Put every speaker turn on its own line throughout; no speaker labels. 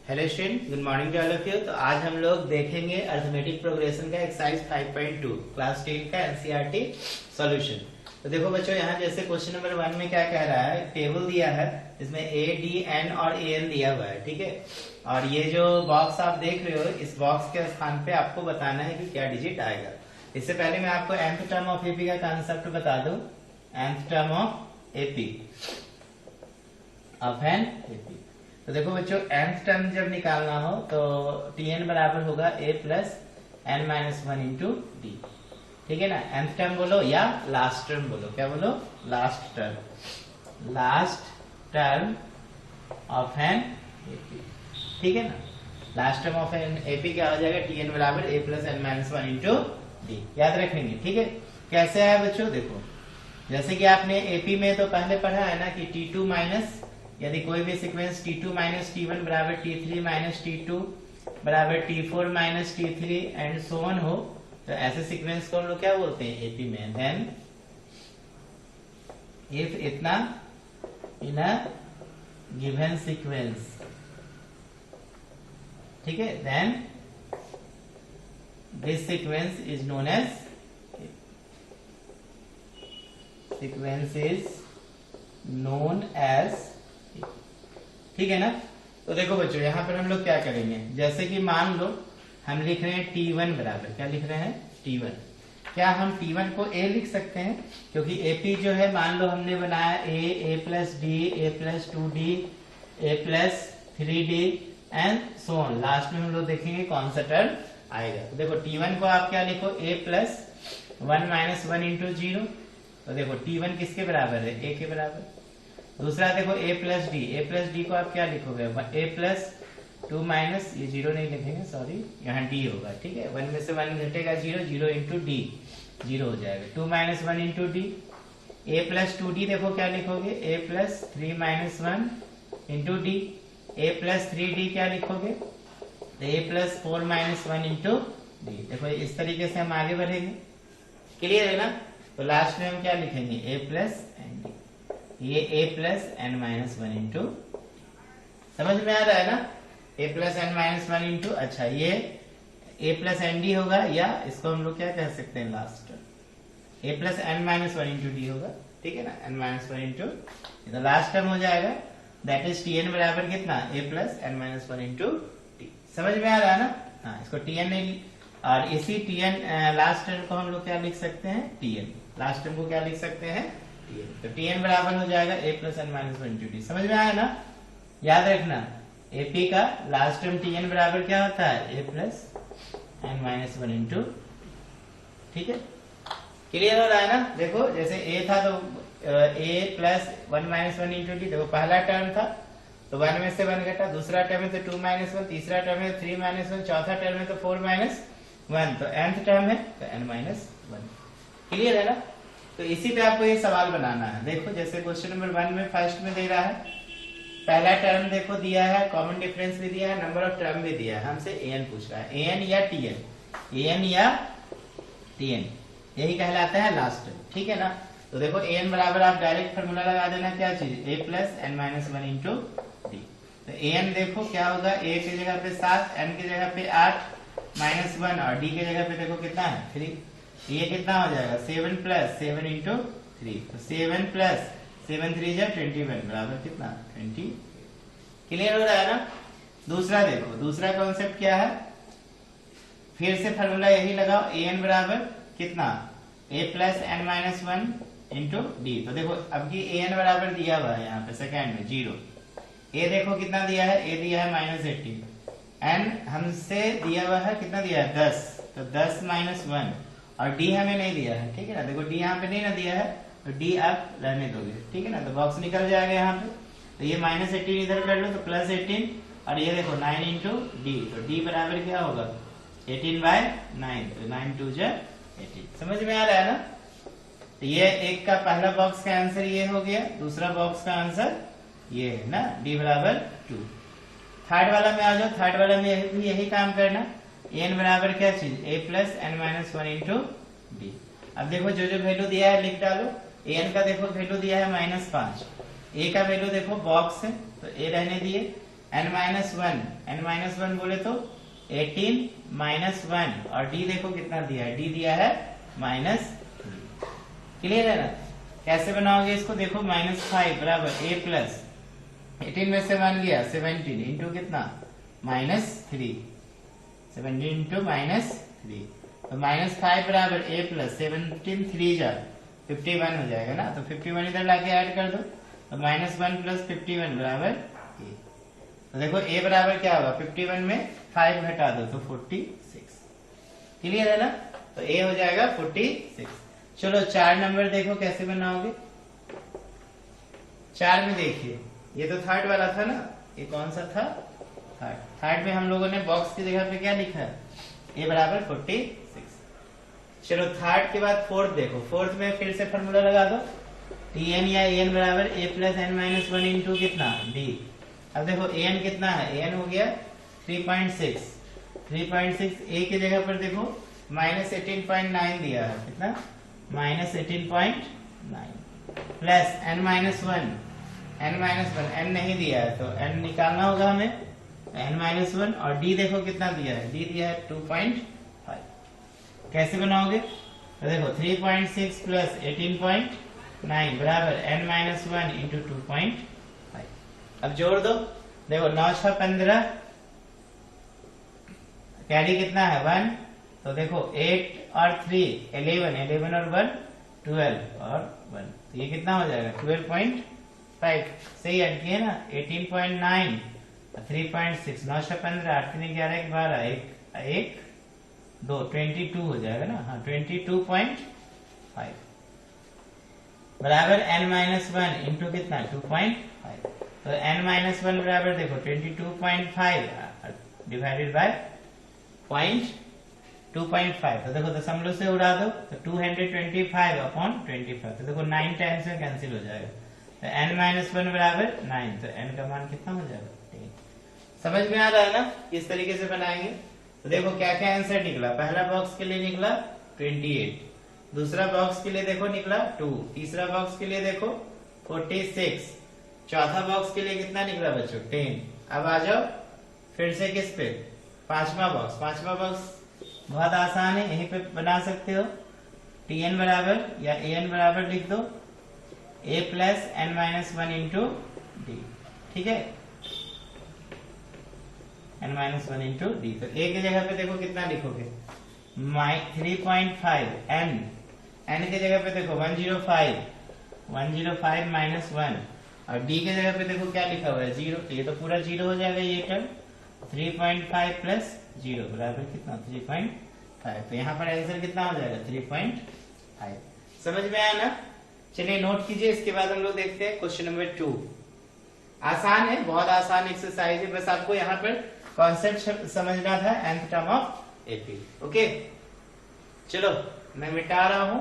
Hello student, good morning to all of you. तो आज हम लोग देखेंगे अरिथमेटिक प्रोग्रेशन का एक्सरसाइज 5.2 क्लास 10 का एनसीईआरटी सॉल्यूशन। तो देखो बच्चों, यहाँ जैसे क्वेश्चन नंबर 1 में क्या कह रहा है, टेबल दिया है इसमें ए डी एन और ए एन दिया हुआ है, ठीक है। और ये जो बॉक्स आप देख रहे हो, इस बॉक्स के स्थान पे आपको बताना है कि क्या डिजिट आएगा। इससे पहले मैं आपको nth टर्म ऑफ एपी का कंसेप्ट बता दूं। nth term of AP of an AP. तो देखो बच्चों, nth टर्म जब निकालना हो तो tn बराबर होगा a plus n minus one into D, ठीक है ना। nth टर्म बोलो या लास्ट टर्म बोलो, क्या बोलो, last term, last term of an AP, ठीक है ना। Last term of an AP क्या हो जाएगा, tn बराबर a plus n minus one into D, याद रखेंगे, ठीक है। कैसे है बच्चों, देखो जैसे कि आपने एपी में तो पहले पढ़ा है ना कि t2 माइनस, यदि कोई भी सीक्वेंस t2 माइनस t1 बराबर t3 माइनस t2 बराबर t4 minus t3 and so on हो, तो ऐसे सीक्वेंस को हम लोग क्या बोलते हैं एपी में। देन इफ इतना इन अ गिवन सीक्वेंस, ठीक है, then this sequence is known as, sequence is known as, ठीक है ना। तो देखो बच्चों, यहां पर हम लोग क्या करेंगे, जैसे कि मान लो हम लिख रहे हैं t1 बराबर, क्या लिख रहे हैं, t1। क्या हम t1 को a लिख सकते हैं, क्योंकि ap जो है मान लो हमने बनाया a plus D, a plus 2d, a plus 3d and so on. Last में हम लोग देखेंगे कौन सा टर्म आएगा। तो देखो t1 को आप क्या लिखो, a plus 1 minus one into zero. तो देखो t1 किसके बराबर है, a के बराबर। दूसरा देखो a प्लस डी को आप क्या लिखोगे, a प्लस 2 माइनस, ये जीरो नहीं लिखेंगे, सॉरी, यहाँ d होगा, ठीक है। 1 में से 1 घटेगा, zero, zero into D, zero हो जाएगा। 2 minus one into D, a plus 2d देखो क्या लिखोगे, a plus 3 minus one into D, a plus 3d क्या लिखोगे, a plus 4 minus one into D. देखो इस तरीके से हम आगे बढ़ेंगे, क्लियर है ना। तो लास्ट में हम क्या लिखेंगे, a प्लस एन डी, ये a plus n minus one into, समझ में आ रहा है ना, a plus n minus one into, अच्छा ये a प्लस एन डी होगा, या इसको हम लोग क्या कह सकते हैं, last term a plus n minus one into d होगा, ठीक है ना, n माइनस वन इंटू, तो लास्ट टर्म हो जाएगा, दैट इज tn बराबर कितना, a plus n minus one into t. समझ में आ रहा है ना। हाँ, इसको tn नहीं, और इसी tn लास्ट टर्म को हम लोग क्या लिख सकते हैं, tn, लास्ट टर्म को क्या लिख सकते हैं, तो tn बराबर हो जाएगा a plus n minus one into t. समझ में आया ना, याद रखना एपी का लास्ट टर्म tn बराबर क्या होता है, a plus n minus one into, ठीक है, क्लियर हो रहा है ना। देखो जैसे a था तो a plus 1 minus one into T, देखो पहला टर्म था तो 1 में से 1 घटा, दूसरा टर्म है तो 2 माइनस वन, तीसरा टर्म है 3 माइनस वन, चौथा टर्म है तो 4 माइनस वन, तो nth टर्म है तो n माइनस वन, क्लियर है ना। तो इसी पे आपको ये सवाल बनाना है। देखो जैसे क्वेश्चन नंबर 1 में फर्स्ट में दे रहा है, पहला टर्म देखो दिया है, कॉमन डिफरेंस भी दिया है, नंबर ऑफ टर्म भी दिया है, हमसे an पूछ रहा है, an या tn, an या tn, यही कहलाता है लास्ट टर्म, ठीक है ना। तो देखो an बराबर आप डायरेक्ट फॉर्मूला लगा देना, क्या चीज, a plus n minus one into d. तो an देखो क्या होगा, a की जगह पे 7, n की जगह पे 8 माइनस वन, और d की जगह पे देखो कितना है 3, ये कितना हो जाएगा, 7 प्लस 7 इंटू 3, तो 7 प्लस 7 3 जा 21 बराबर कितना, 20। क्लियर हो रहा है ना। दूसरा देखो, दूसरा कॉन्सेप्ट क्या है, फिर से फॉर्मूला यही लगाओ, an बराबर कितना, a plus n minus one into d. तो देखो अब की an बराबर दिया हुआ है यहाँ पे सेकेंड में 0, a देखो कितना दिया है, a दिया है माइनस 18, एन हमसे दिया हुआ है कितना दिया है 10, तो 10 माइनस वन, और d हमें नहीं दिया है, ठीक है ना। देखो d यहाँ पे नहीं ना दिया है, तो d आप रहने दोगे, ठीक है ना, तो बॉक्स निकल जाएगा यहाँ पे। तो ये माइनस 18 इधर कर लो तो प्लस 18, और ये देखो 9 इंटू डी, तो d बराबर क्या होगा, 18 बाय 9, तो 9 2 जा 18। समझ में आ रहा है ना। तो ये एक का पहला बॉक्स का आंसर ये हो गया, दूसरा बॉक्स का आंसर ये है ना, d बराबर 2। थर्ड वाला में आ जाओ, थर्ड वाला में भी यही काम करना, n बराबर क्या चीज, a plus n minus one into d. अब देखो जो जो वैल्यू दिया है लिख डालो, an का देखो वैल्यू दिया है -5, a का वैल्यू देखो बॉक्स है तो a रहने दिए, n-1 बोले तो 18 माइनस 1 और d देखो कितना दिया है, d दिया है -3। क्लियर है ना? कैसे बनाओगे इसको, देखो -5 बराबर a प्लस 18 में से 1 गया 17 इंटू कितना -3, 17 इंटू -3 तो -5 बराबर a प्लस 17 3 जा 51 हो जाएगा ना, तो 51 इधर लाके ऐड कर दो तो -1 प्लस 51 बराबर a। तो देखो a बराबर क्या होगा, 51 में 5 घटा दो तो 46। क्लियर है ना? तो a हो जाएगा 46। चलो 4 नंबर देखो कैसे बनाओगे। 4 में देखिए, ये तो थर्ड वाला था ना, ये कौन सा था, थर्ड में हम लोगों ने बॉक्स की जगह पे क्या लिखा है, a बराबर 46। चलो थर्ड के बाद फोर्थ देखो, फोर्थ में फिर से फॉर्मूला लगा दो, tn या an बराबर a प्लस n-1 इंटू कितना d। अब देखो an कितना है, an हो गया 3.6, 3.6 a की जगह पर देखो -18.9 दिया है, कितना -18.9 प्लस n-1 n नहीं दिया है तो n निकालना होगा हमें, n-1 और d देखो कितना दिया है, d दिया है 2.5। कैसे बनाओगे, तो देखो 3.6 प्लस 18.9 बराबर n-1 इंटू 2.5। अब जोड़ दो, देखो 9 6 15, कैरी कितना है 1, तो देखो 8 और 3 11, 11 और 1 12 और 1, तो ये कितना हो जाएगा 12.5। सही ऐड किए ना, 18.9 3.6 9 6 15 8 3 11 12 1 2 22 हो जाएगा ना, हाँ 22.5 बराबर n-1 इंटू कितना 2.5। तो n-1 बराबर देखो 22.5 डिवाइडेड बाय 2.5, तो देखो दशमलव से उड़ा दो तो 225 अपॉन 25, तो देखो 9 टाइम्स में कैंसिल हो जाएगा, तो n-1 बराबर 9, तो n का मान कितना हो जाएगा 10। समझ में आ रहा है ना, इस तरीके से बनाएंगे। तो देखो क्या क्या आंसर निकला, पहला बॉक्स के लिए निकला 28, दूसरा बॉक्स के लिए देखो निकला 2, तीसरा बॉक्स के लिए देखो 46, चौथा बॉक्स के लिए कितना निकला बच्चों 10। अब आ जाओ फिर से किस पे, पांचवा बॉक्स बहुत आसान है, यहीं पे बना सकते हो। tn बराबर या an बराबर लिख दो a plus n-1 into d, ठीक है, n-1 इंटू d। तो a की जगह पे देखो कितना लिखोगे 3.5, n की जगह पे देखो 105 माइनस 1 और d की जगह पे देखो क्या लिखा हुआ है 0, ये तो पूरा 0 हो जाएगा ये टर्म, 3.5 प्लस 0 बराबर कितना 3.5, तो यहाँ पर आंसर कितना हो जाएगा 3.5। समझ में आया ना? चलिए नोट कीजिए, इसके बाद हम लोग देखते हैं क्वेश्चन नंबर 2। आसान है, बहुत आसान एक्सरसाइज है, बस आपको यहाँ पर कॉन्सेप्ट समझना था, nth term of AP. Okay चलो मैं मिटा रहा हूँ,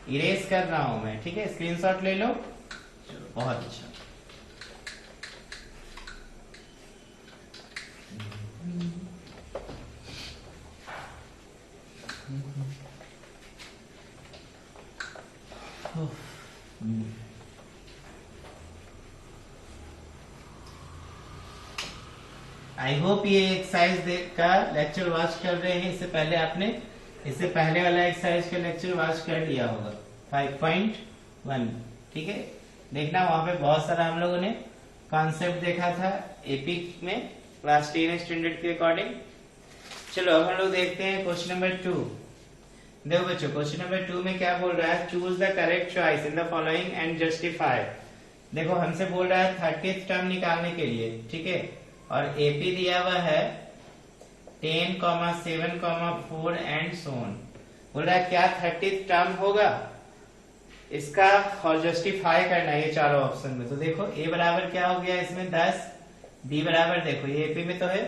इरेज कर रहा हूँ मैं, ठीक है, स्क्रीनशॉट ले लो। चलो बहुत अच्छा। आई होप ये एक्सरसाइज का लेक्चर वॉच कर रहे हैं, इससे पहले आपने इससे पहले वाला एक्सरसाइज का लेक्चर वॉच कर लिया होगा 5.1, ठीक है, देखना वहां पे बहुत सारा हम लोगों ने कॉन्सेप्ट देखा था एपी में क्लास 10 स्टैंडर्ड के अकॉर्डिंग। चलो अब हम लोग देखते हैं क्वेश्चन नंबर 2। देखो बच्चों क्वेश्चन नंबर 2 में क्या बोल रहा है, choose the correct choice in the following and justify. देखो हमसे बोल रहा है 30th टर्म निकालने के लिए, ठीक है, और एपी दिया हुआ है 10, 7, 4 एंड सो ऑन। बोल रहा है क्या 30th टर्म होगा, इसका और जस्टिफाई करना है ये चारों ऑप्शन में। तो देखो ए बराबर क्या हो गया इसमें 10, बी बराबर देखो ये एपी में तो है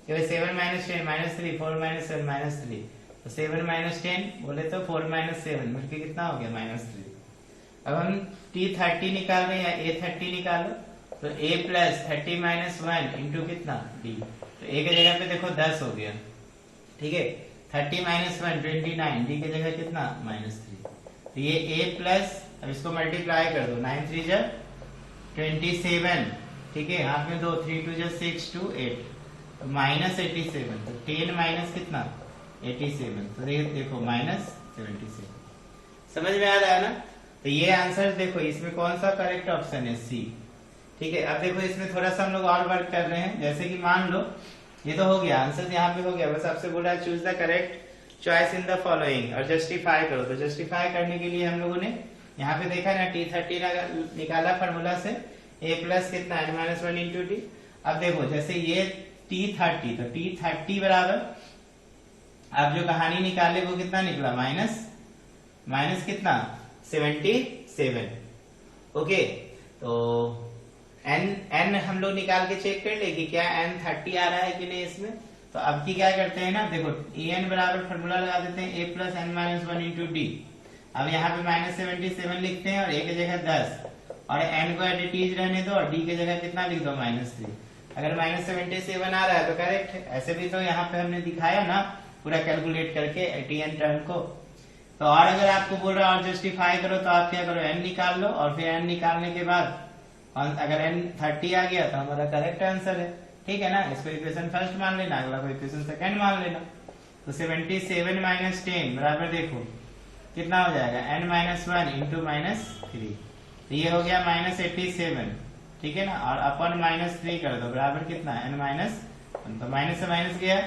7 माइनस 10 माइनस 3, 4 माइनस 7 माइनस 3, तो 7 माइनस 10 बोले तो 4 माइनस 7 मिलकर कितना हो गया -3। अब हम t30 निकाल रहे हैं या a30 निकालो, तो a प्लस 30 माइनस 1 इंटू कितना d, तो a की जगह पे देखो 10 हो गया, ठीक है, 30 माइनस 1 29, d की जगह कितना -3, तो ये a प्लस, अब इसको मल्टीप्लाई कर दो 9 3 जा 27, ठीक है, यहाँ पे 2 3 2 जा 6 2 8 तो माइनस 87, तो 10 माइनस कितना 87, तो देखो माइनस 77। समझ में आ रहा है ना? तो ये आंसर देखो, इसमें कौन सा करेक्ट ऑप्शन है, सी। ठीक है, अब देखो इसमें थोड़ा सा हम लोग और वर्क कर रहे हैं। जैसे कि मान लो ये तो हो गया, आंसर यहाँ पे हो गया, बस आपसे बोला है choose the correct choice in the following और जस्टिफाई करो। तो जस्टिफाई करने के लिए हम लोगों ने यहाँ पे देखा ना T30 निकाला फॉर्मूला से, a प्लस कितना n-1 इंटू टी। अब देखो जैसे ये T30, तो T30 बराबर आप जो कहानी निकाले वो कितना निकला, माइनस कितना 77। ओके, तो n हम लोग निकाल के चेक कर ले कि क्या n 30 आ रहा है कि नहीं इसमें। तो अब की क्या करते हैं ना, देखो en बराबर फॉर्मूला लगा देते हैं a plus n-1 into d. अब यहाँ पे माइनस 77 लिखते हैं और a की जगह 10 और n को एडिटीज रहने दो और d की जगह कितना लिख दो -3। अगर माइनस 77 आ रहा है तो करेक्ट है। ऐसे भी तो यहाँ पे हमने दिखाया ना पूरा कैलकुलेट करके tn टर्म को। तो और अगर आपको बोल रहा है और जस्टिफाई करो तो आप क्या करो, n निकाल लो और फिर n निकालने के बाद अगर n 30 आ गया तो हमारा करेक्ट आंसर है। ठीक है ना, इसको इक्वेशन फर्स्ट मान लेना, अगला को इक्वेशन सेकंड मान लेना। तो 77 माइनस 10 बराबर देखो कितना हो जाएगा, n-1 इंटू -3, तो ये हो गया -87। ठीक है ना, और अपन -3 कर दो बराबर कितना n-1, तो माइनस से माइनस गया,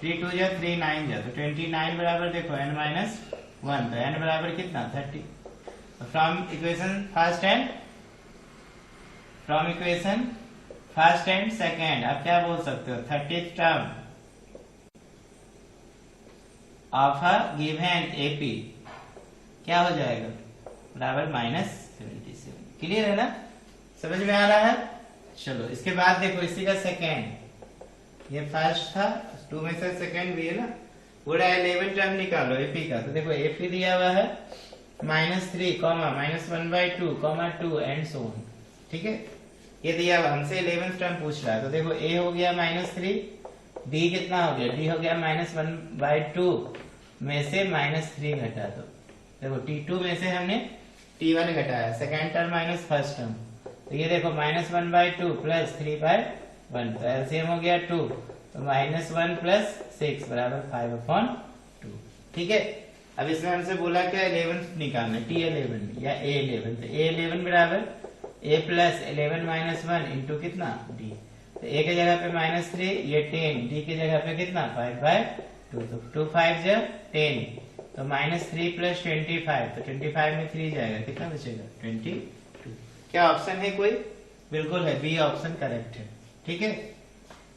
3 2 जा 3 9 जा, तो 29 बराबर देखो n-1, तो n बराबर कितना 30। तो from equation first and second आप क्या बोल सकते हो, 30th term of a given AP क्या हो जाएगा, बराबर -77। क्लियर है ना, समझ में आ रहा है? चलो इसके बाद देखो इसी का सेकेंड, ये फर्स्ट था 2 में से सेकेंड भी है ना, पूरा 11 टर्म निकालो एपी का। तो देखो एपी दिया हुआ है -3, -1/2, 2 एंड सो ऑन। ठीक है, ये दिया हुआ हमसे 11 टर्म पूछ रहा है। तो देखो a हो गया -3, d कितना हो गया, d हो गया -1/2 में से -3 घटा दो। देखो t2 में से हमने t1 घटाया, second term minus first term, तो ये देखो -1/2 प्लस 3/1, तो एलसीएम हो गया 2, तो -1 प्लस 6 बराबर 5/2। ठीक है, अब इसमें हमसे बोला क्या 11 निकालना, T11 या A11, तो A11 बराबर a प्लस 11 -1 इंटू कितना d। तो a की जगह पे -3, ये 10, d की जगह पे कितना 5/2, तो 2 5 जा 10, तो -3 प्लस 25, तो 25 में 3 जाएगा, कितना बचेगा 22। क्या ऑप्शन है कोई? बिल्कुल है, बी ऑप्शन करेक्ट है। ठीक है,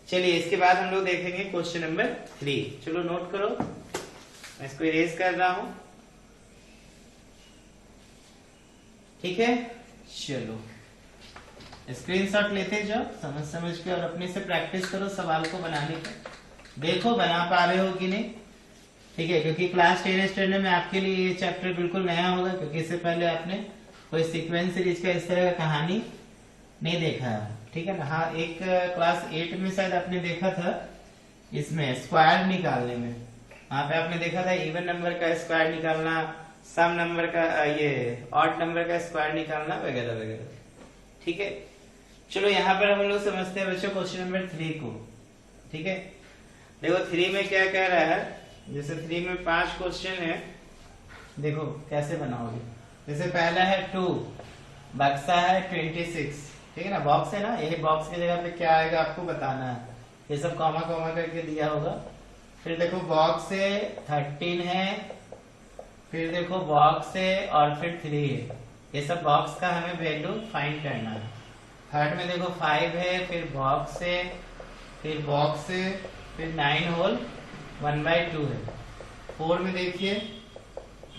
चलिए इसके बाद हम लोग देखेंगे क्वेश्चन नंबर 3। चलो नोट करो, मैं इसको इरेज कर रहा हूं। ठीक है, चलो स्क्रीनशॉट लेते जाओ समझ के और अपने से प्रैक्टिस करो सवाल को बनाने का, देखो बना पा रहे हो कि नहीं। ठीक है, क्योंकि क्लास 10 स्टैंडर्ड में आपके लिए ये चैप्टर बिल्कुल नया होगा, क्योंकि इससे पहले आपने कोई सीक्वेंस सीरीज का इस तरह का कहानी नहीं देखा है। ठीक है ना, हाँ एक क्लास 8 में शायद आपने देखा था, इसमें स्क्वायर निकालने में, वहां पे आपने देखा था इवन नंबर का स्क्वायर निकालना, सम नंबर का ये ऑड नंबर का स्क्वायर निकालना वगैरह वगैरह। ठीक है, चलो यहाँ पर हम लोग समझते हैं बच्चों क्वेश्चन नंबर 3 को। ठीक है, देखो 3 में क्या कह रहा है, जैसे 3 में 5 क्वेश्चन है, देखो कैसे बनाओगे। जैसे पहला है 2, बक्सा है 26। ठीक है ना, बॉक्स है ना, यही बॉक्स की जगह पे क्या आएगा आपको बताना है, ये सब कॉमा कॉमा करके दिया होगा। फिर देखो बॉक्स है 13 है, फिर देखो बॉक्स है और फिर 3 है, ये सब बॉक्स का हमें वैल्यू फाइंड करना है। थर्ड में देखो 5 है, फिर बॉक्स है, फिर बॉक्स है, फिर 9 होल 1/2 है। 4 में देखिए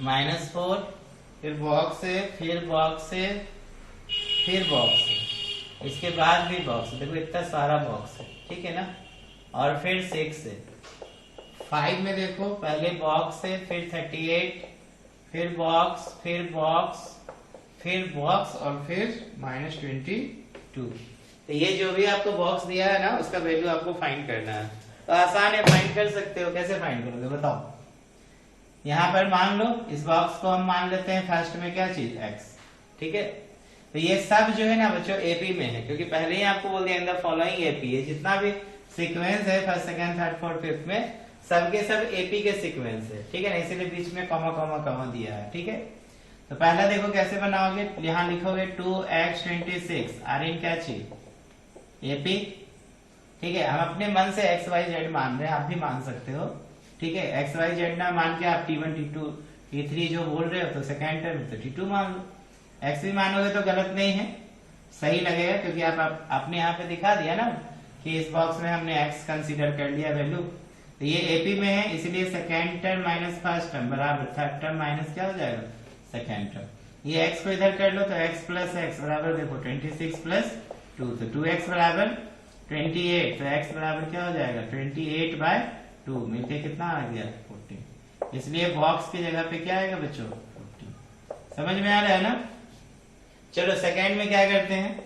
-4, फिर बॉक्स है, फिर बॉक्स है, फिर बॉक्स है, इसके बाद भी बॉक्स है, देखो इतना सारा बॉक्स है। ठीक है ना, और फिर 6 है। 5 में देखो पहले बॉक्स है, फिर 38, फिर बॉक्स, फिर बॉक्स, फिर बॉक्स और फिर -22। तो ये जो भी आपको बॉक्स दिया है ना, उसका वैल्यू आपको फाइंड करना है। तो आसान है, फाइंड कर सकते हो। कैसे फाइंड करोगे बताओ। यहाँ पर मान लो इस बॉक्स को हम मान लेते हैं फर्स्ट में क्या चीज x। ठीक है, तो ये सब जो है ना बच्चों एपी में है, क्योंकि पहले ही आपको बोल दिया इन द फॉलोइंग एपी है। जितना भी सीक्वेंस है first second third fourth fifth में सबके सब एपी के सीक्वेंस है, ठीक है ना, इसीलिए बीच में कॉमा कॉमा कॉमा दिया है, ठीक है। तो पहला देखो कैसे बनाओगे, यहाँ लिखोगे 2x26 आर इन क्या चाहिए एपी, ठीक है। हम अपने मन से एक्स वाई जेड मान रहे हैं, आप भी मान सकते हो, ठीक है। एक्स वाई जेड ना मान के आप T1 T2 T3 जो बोल रहे हो तो सेकेंड टर्म तो T2 मान लो। एक्स भी मानोगे तो गलत नहीं है, सही लगेगा, क्योंकि आप आपने यहाँ पे दिखा दिया ना कि इस बॉक्स में हमने एक्स कंसीडर कर लिया वैल्यू, तो ये एपी में है, इसलिए second term minus first term बराबर थर्ड टर्म माइनस क्या हो जाएगा सेकेंड टर्म। ये एक्स को इधर कर लो तो एक्स प्लस एक्स बराबर देखो 26 प्लस 2, तो 2x बराबर 28, तो x बराबर क्या हो जाएगा 28/2, मिलके कितना आ गया 14, इसलिए बॉक्स की जगह पे क्या आएगा बच्चों 14। समझ में आ रहा है ना। चलो सेकेंड में क्या करते हैं,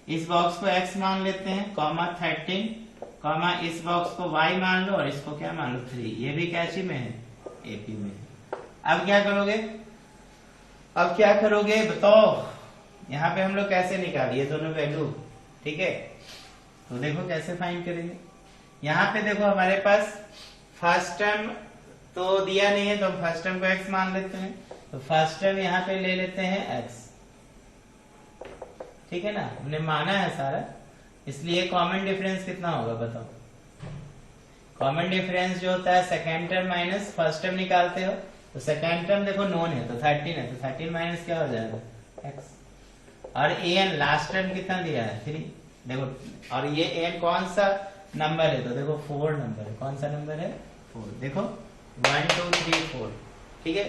इस बॉक्स को x मान लेते हैं, कॉमा 13, कॉमा इस बॉक्स को y मान लो और इसको क्या मान लो 3, ये भी कैची में है एपी में। अब क्या करोगे, अब क्या करोगे बताओ, यहाँ पे हम लोग कैसे निकालिए दोनों वैल्यू, ठीक है। तो देखो कैसे फाइंड करेंगे, यहाँ पे देखो हमारे पास फर्स्ट टर्म तो दिया नहीं है, तो हम फर्स्ट टर्म को x मान लेते हैं, तो फर्स्ट टर्म यहाँ पे ले लेते हैं x, ठीक है ना, हमने माना है सारा, इसलिए कॉमन डिफरेंस कितना होगा बताओ। कॉमन डिफरेंस जो होता है second term minus first term निकालते हो, तो सेकेंड टर्म देखो नोन है तो 13 है, तो 13 माइनस क्या हो जाएगा x, और an लास्ट टर्म कितना दिया है 3, देखो, और ये an कौन सा नंबर है, तो देखो 4 नंबर है, कौन सा नंबर है 4, देखो 1 2 3 4, ठीक है।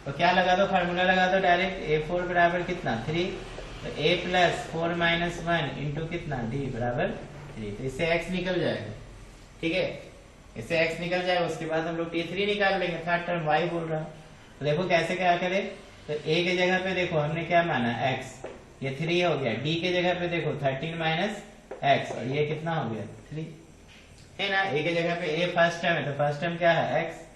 तो क्या लगा दो, फार्मूला लगा दो डायरेक्ट, a4 बराबर कितना 3, तो a प्लस 4 माइनस 1 इंटू कितना d बराबर 3, तो इससे x निकल जाएगा, ठीक है, इससे x निकल जाएगा। उसके बाद हम लोग t3 निकाल लेंगे, थर्ड टर्म y बोल रहा है, तो देखो कैसे क्या करें, तो a के जगह पे देखो हमने क्या माना x, ये 3 हो गया, d के जगह पे देखो 13 माइनस x, और ये कितना हो गया 3, है ना। a के जगह पे a फर्स्ट टर्म है, तो फर्स्ट टर्म क्या है x,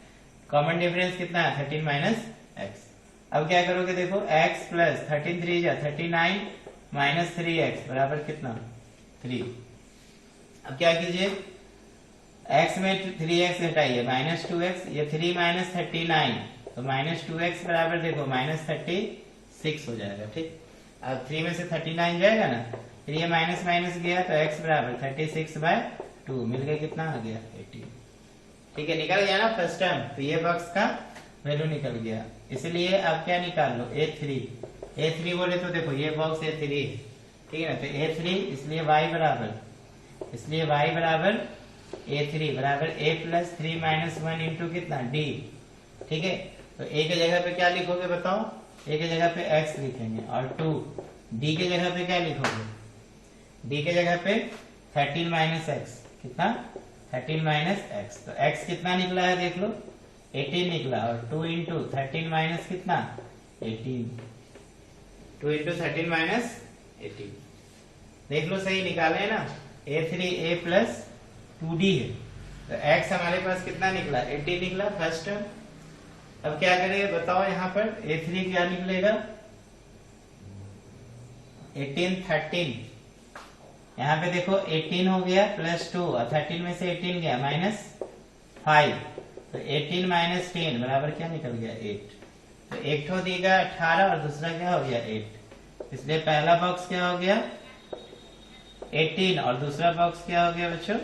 कॉमन डिफरेंस कितना है 13 माइनस x। अब क्या करोगे देखो x प्लस 13 3 जा 39 माइनस 3x बराबर कितना 3। अब क्या कीजिए, x में 3x घटाइए माइनस 2x, ये 3 माइनस 39, तो माइनस 2x बराबर देखो माइनस 36 हो जाएगा, ठीक। अब 3 में से 39 जाएगा ना, फिर ये माइनस माइनस गया तो x बराबर 36/2, मिल गया कितना आ गया 18, ठीक है, निकल गया ना फर्स्ट टर्म, तो ये बॉक्स का वैल्यू निकल गया। इसलिए अब क्या निकाल लो a3 बोले तो देखो ये बॉक्स a3 है, ठीक है ना, तो a3 इसलिए y बराबर a3 बराबर a प्लस 3 माइनस 1 इंटू कितना d, ठीक है। तो a के जगह पे क्या लिखोगे बताओ, a के जगह पे x लिखेंगे, और 2 d के जगह पे क्या लिखोगे, d के जगह पे 13 माइनस x, कितना 13 माइनस x, तो x कितना निकला है देख लो 18 निकला, और 2 इंटू 13 माइनस कितना 18, 2 इंटू 13 माइनस 18, देख लो सही निकाले है ना, a3 a प्लस 2d है, तो x हमारे पास कितना निकला 18 निकला फर्स्ट टर्म। अब क्या करेंगे बताओ, यहाँ पर a3 क्या निकलेगा 18 13, यहाँ पे देखो 18 हो गया प्लस 2, और 13 में से 18 गया माइनस 5, तो 18 माइनस 10 बराबर क्या निकल गया 8, तो एक ठो देगा 18 और दूसरा क्या हो गया 8, इसलिए पहला बॉक्स क्या हो गया 18 और दूसरा बॉक्स क्या हो गया बच्चों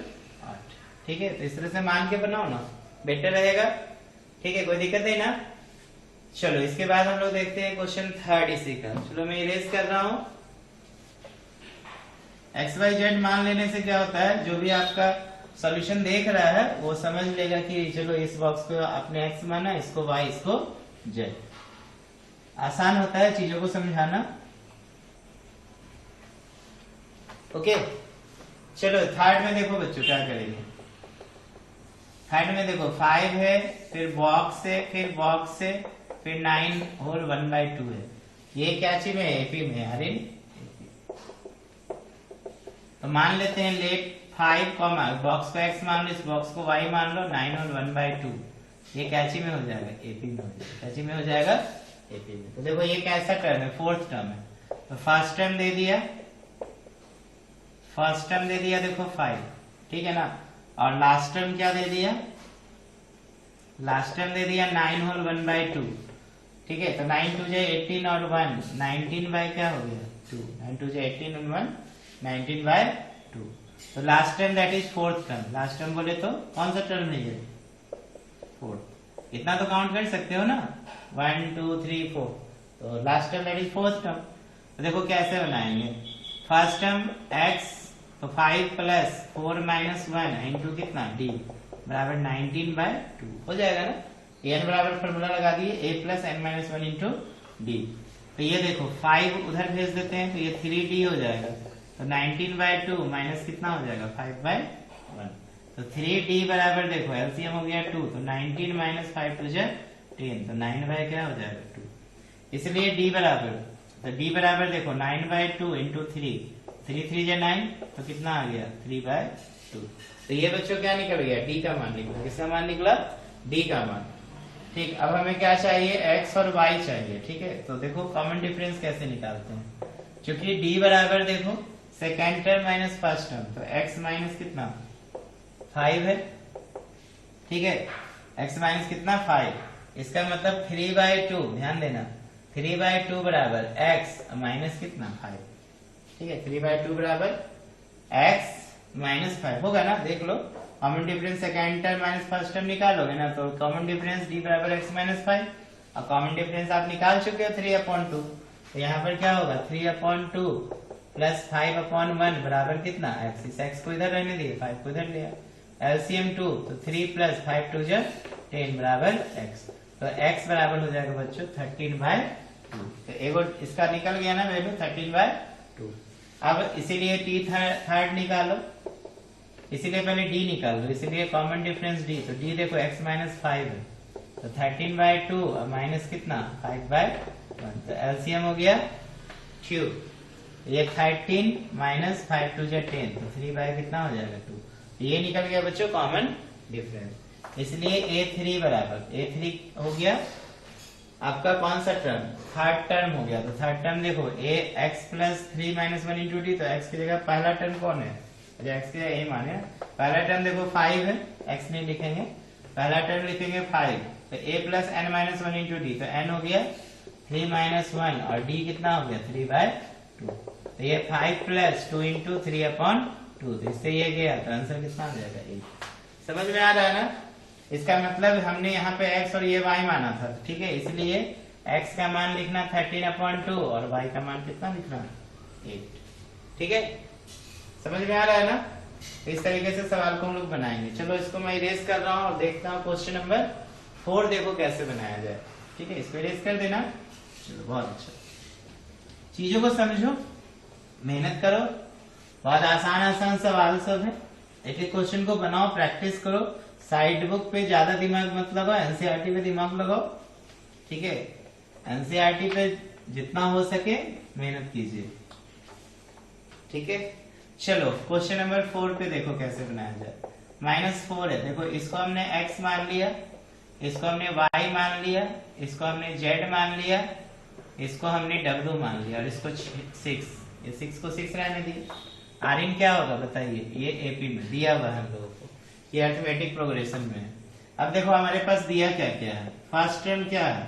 8, ठीक है। तो इस तरह से मान के बनाओ ना, बेटर रहेगा, ठीक है, कोई दिक्कत नहीं ना। चलो इसके बाद हम लोग देखते हैं क्वेश्चन थर्ड इसी का, चलो मैं इरेज कर रहा हूं। एक्स वाई जेड मान लेने से क्या होता है, जो भी आपका सॉल्यूशन देख रहा है वो समझ लेगा कि चलो इस बॉक्स को आपने एक्स माना, इसको वाई, इसको जेड, आसान होता है चीजों को समझाना। ओके चलो थर्ड में देखो बच्चों क्या करेंगे, थर्ड में देखो 5 है, फिर बॉक्स है, फिर बॉक्स है, फिर 9 होल 1/2 है, ये क्या चीज में एपी में, अरे तो मान लेते हैं लेट 5 कॉमा बॉक्स को x मान लो, इस बॉक्स को y मान लो, 9 और 1/2, ये कैची में हो जाएगा एपी में हो जाएगा, कैची में हो जाएगा एपी में। तो देखो ये कैसा टर्म है, फोर्थ टर्म है, तो फर्स्ट टर्म दे दिया, देखो 5, ठीक है ना, और लास्ट टर्म क्या दे दिया, लास्ट टर्म दे दिया 9 होल 1/2, ठीक है। तो 9 2 जे 18 और 1 19 बाय क्या हो गया 2, 9 2 जे 18 और 1 19/2। तो last term that is fourth term, last term बोले तो कौन सा टर्म है ये, फोर्थ। इतना तो काउंट कर सकते हो ना, 1 2 3 4, तो last term that is fourth term. तो देखो कैसे बनाएंगे, फर्स्ट टर्म x, तो 5 प्लस 4 माइनस 1 इंटू कितना d बराबर 19/2 हो जाएगा ना। n बराबर फॉर्मूला लगा दिए a plus n minus 1 into d. तो ये देखो 5 उधर भेज देते हैं तो ये 3d हो जाएगा, तो 19/2 माइनस कितना हो जाएगा 5/1, तो 3d बराबर देखो एलसीएम हो गया 2, तो 19 माइनस 5 टू जा 10, तो 9 बाय क्या हो जाएगा 2, इसलिए d बराबर, तो d बराबर देखो 9/2 इंटू 3, 3 3 जा 9, तो कितना आ गया 3/2। तो ये बच्चों क्या निकल गया, d का मान निकला, किसका मान निकला, d का मान। ठीक, अब हमें क्या चाहिए, x और y चाहिए, ठीक है। तो देखो कॉमन डिफरेंस कैसे निकालते हैं, क्योंकि d बराबर देखो second term minus first term, तो x माइनस कितना 5 है, ठीक है, x माइनस कितना 5, इसका मतलब 3/2, ध्यान देना 3/2 बराबर x माइनस कितना 5, ठीक है, 3/2 बराबर x माइनस 5 होगा ना, देख लो common difference second term minus first term निकालोगे ना, तो कॉमन डिफरेंस d बराबर x माइनस 5, और कॉमन डिफरेंस आप निकाल चुके हो 3/2, तो यहाँ पर क्या होगा 3/2 प्लस 5/1 बराबर कितना x, इस x को इधर रहने दिए 5 को इधर लिया, एलसीएम 2, तो 3 प्लस 5 2 जा 10 बराबर x, तो x बराबर हो जाएगा बच्चों 13/2, तो एगो इसका निकल गया ना वैल्यू 13/2। अब इसीलिए t थर्ड निकालो, इसीलिए पहले d निकाल लो, इसीलिए कॉमन डिफरेंस d, तो d देखो x माइनस 5 है, तो 13/2 और माइनस कितना 5/1, तो एलसीएम हो गया 2, ये 13 माइनस 5 2 जा 10, तो 3 बाय कितना हो जाएगा 2, ये निकल गया बच्चों कॉमन डिफरेंस। इसलिए a3 बराबर, a3 हो गया आपका कौन सा टर्म, थर्ड टर्म हो गया, तो थर्ड टर्म देखो a x plus 3 minus 1 into d, तो x की जगह पहला टर्म कौन है, x के a माने, पहला टर्म देखो 5 है, x नहीं लिखेंगे, पहला टर्म लिखेंगे 5, तो a plus n minus 1 into d, तो n हो गया 3 माइनस 1 और d कितना हो गया 3/2, तो ये 5 प्लस 2 इंटू 3/2, तो इससे ये गया, तो आंसर कितना आ जाएगा 8। समझ में आ रहा है ना, इसका मतलब हमने यहाँ पे x और ये y माना था, ठीक है, इसलिए x का मान लिखना 13/2 और y का मान कितना लिखना 8, ठीक है, समझ में आ रहा है ना। तो इस तरीके से सवाल को हम लोग बनाएंगे। चलो इसको मैं इरेज कर रहा हूँ और देखता हूँ क्वेश्चन नंबर 4 देखो कैसे बनाया जाए, ठीक है, इसको इरेज कर देना। चलो बहुत अच्छा, चीजों को समझो, मेहनत करो, बहुत आसान सवाल सब है, एक एक क्वेश्चन को बनाओ, प्रैक्टिस करो, साइड बुक पे ज्यादा दिमाग मत लगाओ, एनसीईआरटी पे दिमाग लगाओ, ठीक है, एनसीईआरटी पे जितना हो सके मेहनत कीजिए, ठीक है। चलो क्वेश्चन नंबर 4 पे देखो कैसे बनाया जाए। -4 है, देखो इसको हमने x मान लिया, इसको हमने y मान लिया, इसको हमने z मान लिया, इसको हमने w मान लिया और इसको 6, ये 6 को 6 रहने दिए। आरिन क्या होगा बताइए, ये एपी में दिया हुआ है हम लोगों को, ये अरिथमेटिक प्रोग्रेशन में है। अब देखो हमारे पास दिया क्या क्या है, फर्स्ट टर्म क्या है,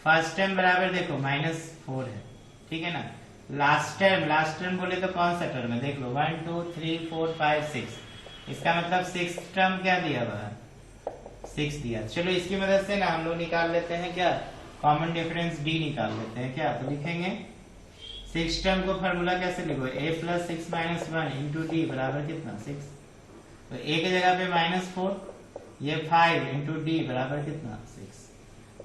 फर्स्ट टर्म बराबर देखो -4 है, ठीक है ना। लास्ट टर्म बोले तो कौन सा टर्म है, देख लो 1 2 3 4 5 6, इसका मतलब 6 टर्म क्या दिया हुआ है 6 दिया। चलो इसकी मदद से ना हम लोग निकाल लेते हैं क्या, कॉमन डिफरेंस d निकाल लेते हैं क्या, तो लिखेंगे 6 टर्म को फॉर्मूला कैसे लिखो, a plus 6 minus 1 into D बराबर कितना 6, तो a की जगह पे -4, ये 5 इंटू डी बराबर कितना 6,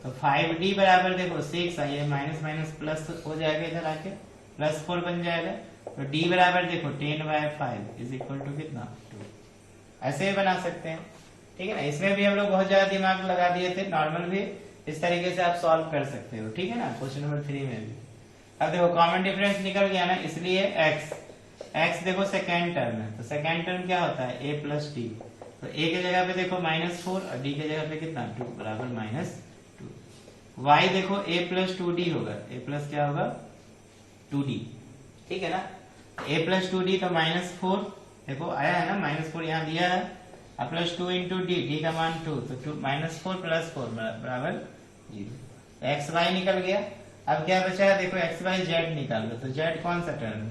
तो 5d बराबर देखो 6, ये माइनस माइनस प्लस हो जाएगा, इधर आके +4 बन जाएगा, तो d बराबर देखो 10/5 इज इक्वल टू कितना 2, ऐसे भी बना सकते हैं, ठीक है ना। इसमें भी हम लोग बहुत ज्यादा दिमाग लगा दिए थे, नॉर्मल भी इस तरीके से आप सॉल्व कर सकते हो, ठीक है ना। क्वेश्चन नंबर 3 में भी अब देखो कॉमन डिफरेंस निकल गया ना, इसलिए x देखो सेकेंड टर्म है, तो सेकेंड टर्म क्या होता है a प्लस डी, तो a की जगह पे देखो -4 और d की जगह पे कितना 2 बराबर -2, y देखो a प्लस 2d होगा, a प्लस क्या होगा 2d, ठीक है ना। a प्लस 2d तो -4 देखो आया है ना, -4 यहाँ दिया है, अब प्लस 2 इंटू डी, डी का मान 2, तो -4 प्लस 4 बराबर 0। एक्स वाई निकल गया। अब क्या बचा है देखो, एक्स वाई जेड निकाल लो, तो जेड कौन सा टर्म है,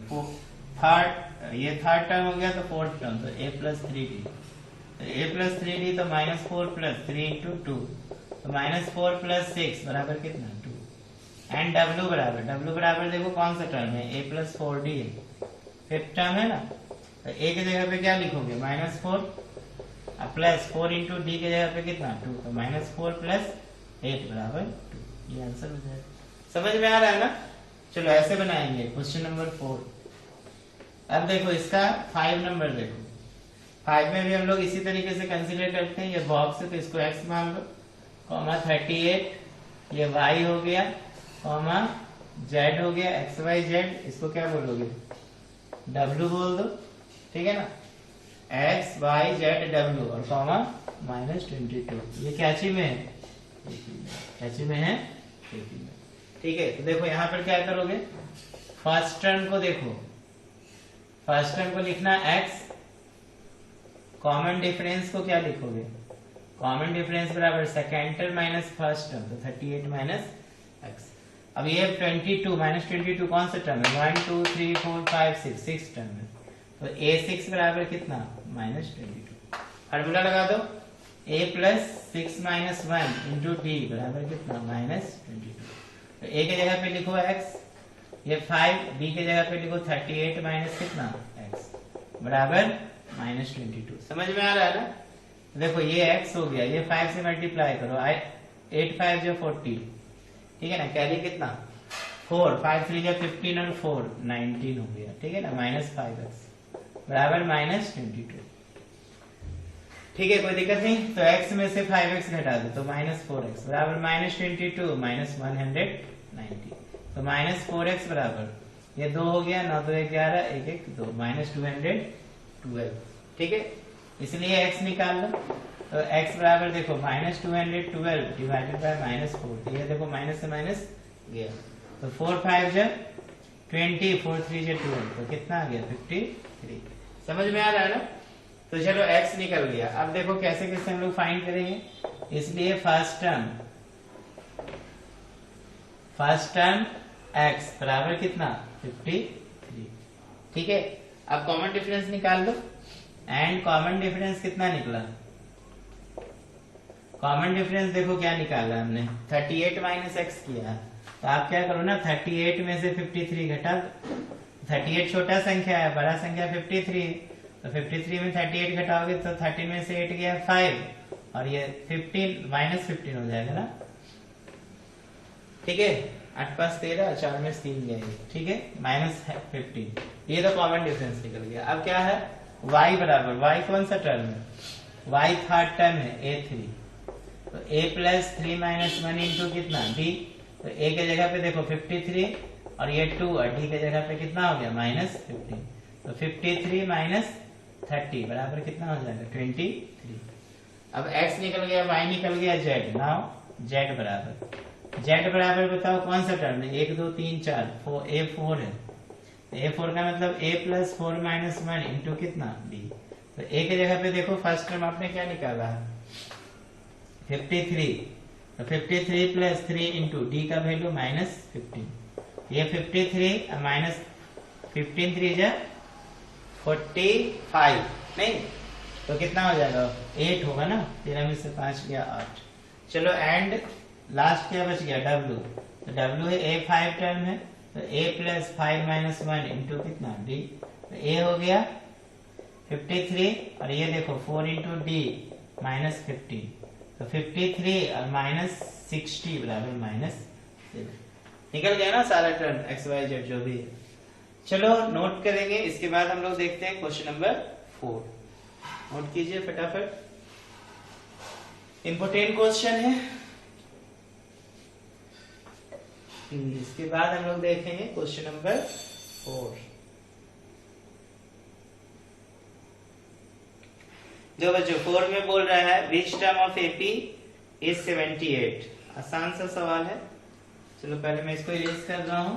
थर्ड, ये थर्ड टर्म हो गया, तो फोर्थ टर्म, तो a प्लस 3d, तो a प्लस 3d तो -4 प्लस 3 इंटू 2, तो -4 प्लस 6 बराबर कितना 2। एंड w बराबर देखो कौन सा टर्म है, a प्लस 4d है, फिफ्थ टर्म है ना, तो a की जगह पे क्या लिखोगे -4 प्लस 4 इंटू डी की जगह पे कितना 2, तो -4 प्लस 8 बराबर 2। ये आंसर हो जाएगा। समझ में आ रहा है ना। चलो ऐसे बनाएंगे क्वेश्चन नंबर 4। अब देखो इसका 5 नंबर देखो, 5 में भी हम लोग इसी तरीके से कंसीडर करते हैं, ये बॉक्स है तो इसको x मान लो, कॉमा 38, ये y हो गया, कॉमा z हो गया, x y z, इसको क्या बोलोगे w बोल दो, ठीक है ना, x y z w और कॉमा -22, ये कैची में है, कैची में है, ठीक है। तो देखो यहाँ पर क्या करोगे, फर्स्ट टर्म को देखो, फर्स्ट टर्म को लिखना x, कॉमन डिफरेंस को क्या लिखोगे, कॉमन डिफरेंस बराबर second term minus first term, तो 38 माइनस x। अब ये 22 -22 कौन सा टर्म है, 1 2 3 4 5 6, 6 टर्म है, तो a6 बराबर कितना -22। फार्मूला लगा दो, a plus 6 minus 1 into D बराबर कितना -22। तो a की जगह पे लिखो x, ये 5, b की जगह पे लिखो 38 माइनस कितना x बराबर -22। समझ में आ रहा है ना। देखो ये x हो गया, ये 5 से मल्टीप्लाई करो, 8 5 जो 40, ठीक है ना, कैरी कितना 4, 5 3 जो 15 और 4 19 हो गया, ठीक है ना, -5x बराबर -22। ठीक है, कोई दिक्कत नहीं। तो x में से 5x घटा दो, तो -4x बराबर -22 -190, तो -4x बराबर ये 2 हो गया, 9 2 11 1 1 2, -212, ठीक है। इसलिए x निकाल लो, तो x बराबर देखो -212 डिवाइडेड बाय -4, तो ये देखो माइनस से माइनस गया, तो 4 5 जो 20, 4 3 जो 12, तो कितना आ गया 53। समझ में आ रहा है ना। तो चलो x निकल गया। अब देखो कैसे कैसे हम लोग फाइंड करेंगे, इसलिए फर्स्ट टर्म x बराबर कितना 53, ठीक है। अब कॉमन डिफरेंस निकाल दो, एंड कॉमन डिफरेंस कितना निकला, कॉमन डिफरेंस देखो क्या निकाला हमने, 38 माइनस x किया, तो आप क्या करो ना, 38 में से 53 घटा, 38 छोटा संख्या है, बड़ा संख्या 53, तो 53 में 38 घटाओगे तो 13 में से 8 गया 5, और ये 15 -15 हो जाएगा ना, ठीक है। 8 5 13, 4 में 3 गया, ठीक है, -15, ये तो कॉमन डिफरेंस निकल गया। अब क्या है, y बराबर, y कौन सा टर्म है, y थर्ड टर्म है a3, तो a प्लस 3 माइनस 1 इंटू कितना d, तो a के जगह पे देखो 53 और ये 2, और d के जगह पे कितना हो गया -15, तो 53 माइनस 30 बराबर कितना हो जाएगा 23। अब x निकल गया, y निकल गया, z, नाउ z बराबर बताओ कौन सा टर्म है, 1 2 3 4, a4 है, a4 का मतलब a प्लस 4 माइनस 1 इंटू कितना d, तो a के जगह पे देखो फर्स्ट टर्म आपने क्या निकाला है 53, तो 53 प्लस 3 इंटू डी का वैल्यू -15, ये 53 माइनस 15 3 जा 45, नहीं तो कितना हो जाएगा 8 होगा ना, 13 में से 5 गया 8। चलो एंड लास्ट क्या बच गया w, तो w है a5 टर्म है, तो a प्लस 5 माइनस 1 इंटू कितना d, तो a हो गया 53 और ये देखो 4 इंटू डी -15, तो 53 और -60 बराबर -7, निकल गया ना सारा टर्म x y z जो भी है। चलो नोट करेंगे, इसके बाद हम लोग देखते हैं क्वेश्चन नंबर 4। नोट कीजिए फटाफट, इंपोर्टेंट क्वेश्चन है। इसके बाद हम लोग देखेंगे क्वेश्चन नंबर 4। जो बच्चों 4 में बोल रहा है which term of AP is 78, आसान सा सवाल है। चलो पहले मैं इसको इरेज कर रहा हूं।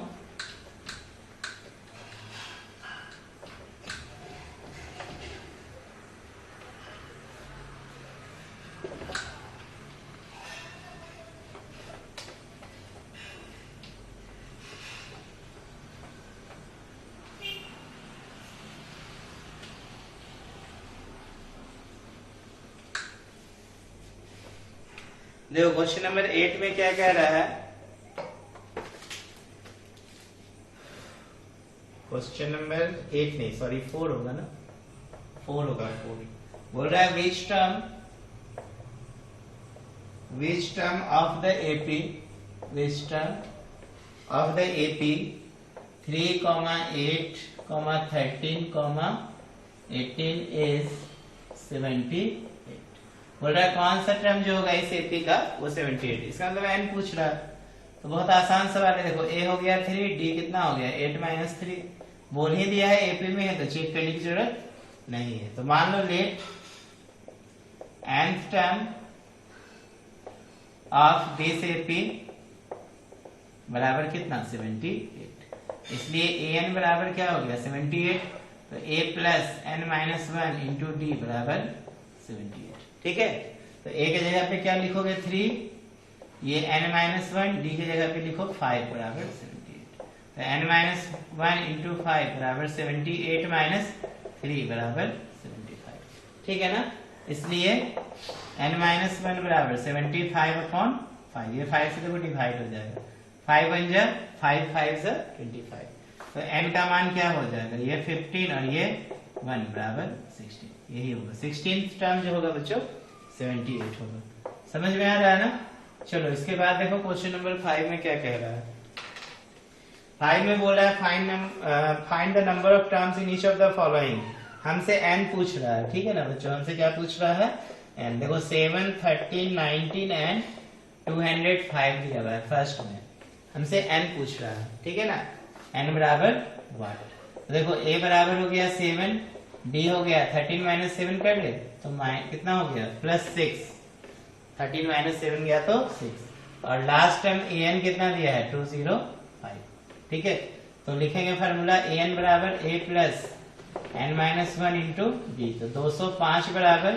देखो क्वेश्चन नंबर 8 में क्या कह रहा है। क्वेश्चन नंबर 8 नहीं, सॉरी 4 होगा ना, 4 होगा, 4 बोल रहा है which term of the AP 3, 8, 13, 18 is 78। बोल रहा है कौन सा टर्म जो होगा इस एपी का वो 78। इसका मतलब एन पूछ रहा है, तो बहुत आसान सवाल है। देखो ए हो गया 3, डी कितना हो गया 8 माइनस 3, बोल ही दिया है एपी में है तो चेक करने की जरूरत नहीं है। तो मान लो let nth term of this AP बराबर कितना 78, इसलिए ए एन बराबर क्या हो गया 78। तो a plus n minus 1 into D बराबर 78। ठीक है, तो a के जगह पे क्या लिखोगे 3, ये n माइनस 1, डी के जगह पे लिखो 5 बराबर 78। तो n माइनस 1 इंटू 5 बराबर 78 माइनस 3 बराबर 75। ठीक है ना, इसलिए n माइनस 1 बराबर 75 अपॉन 5, ये 5 से देखो डिवाइड हो जाएगा, 5 बन जाए 5 5 से 25। तो n का मान क्या हो जाएगा, ये 15 और ये 1 बराबर 16, यही होगा 16th टर्म जो होगा बच्चों 78 होगा। समझ में आ रहा है ना। चलो इसके बाद देखो क्वेश्चन नंबर 5 में क्या कह रहा है। 5 में बोल रहा है find the number of terms in each of the following. हमसे n पूछ रहा है, ठीक है ना बच्चों, हमसे क्या पूछ रहा है n। देखो 7, 13, 19 एंड 205 दिया हुआ है फर्स्ट में, हमसे n पूछ रहा है, ठीक है ना। n बराबर 1, तो देखो a बराबर हो गया 7, d हो गया 13 माइनस 7 कर ले तो कितना हो गया प्लस 6, 13 माइनस 7 गया तो 6, और लास्ट टर्म an कितना दिया है 205। ठीक है, तो लिखेंगे फार्मूला an बराबर a plus n minus 1 into d. तो 205 बराबर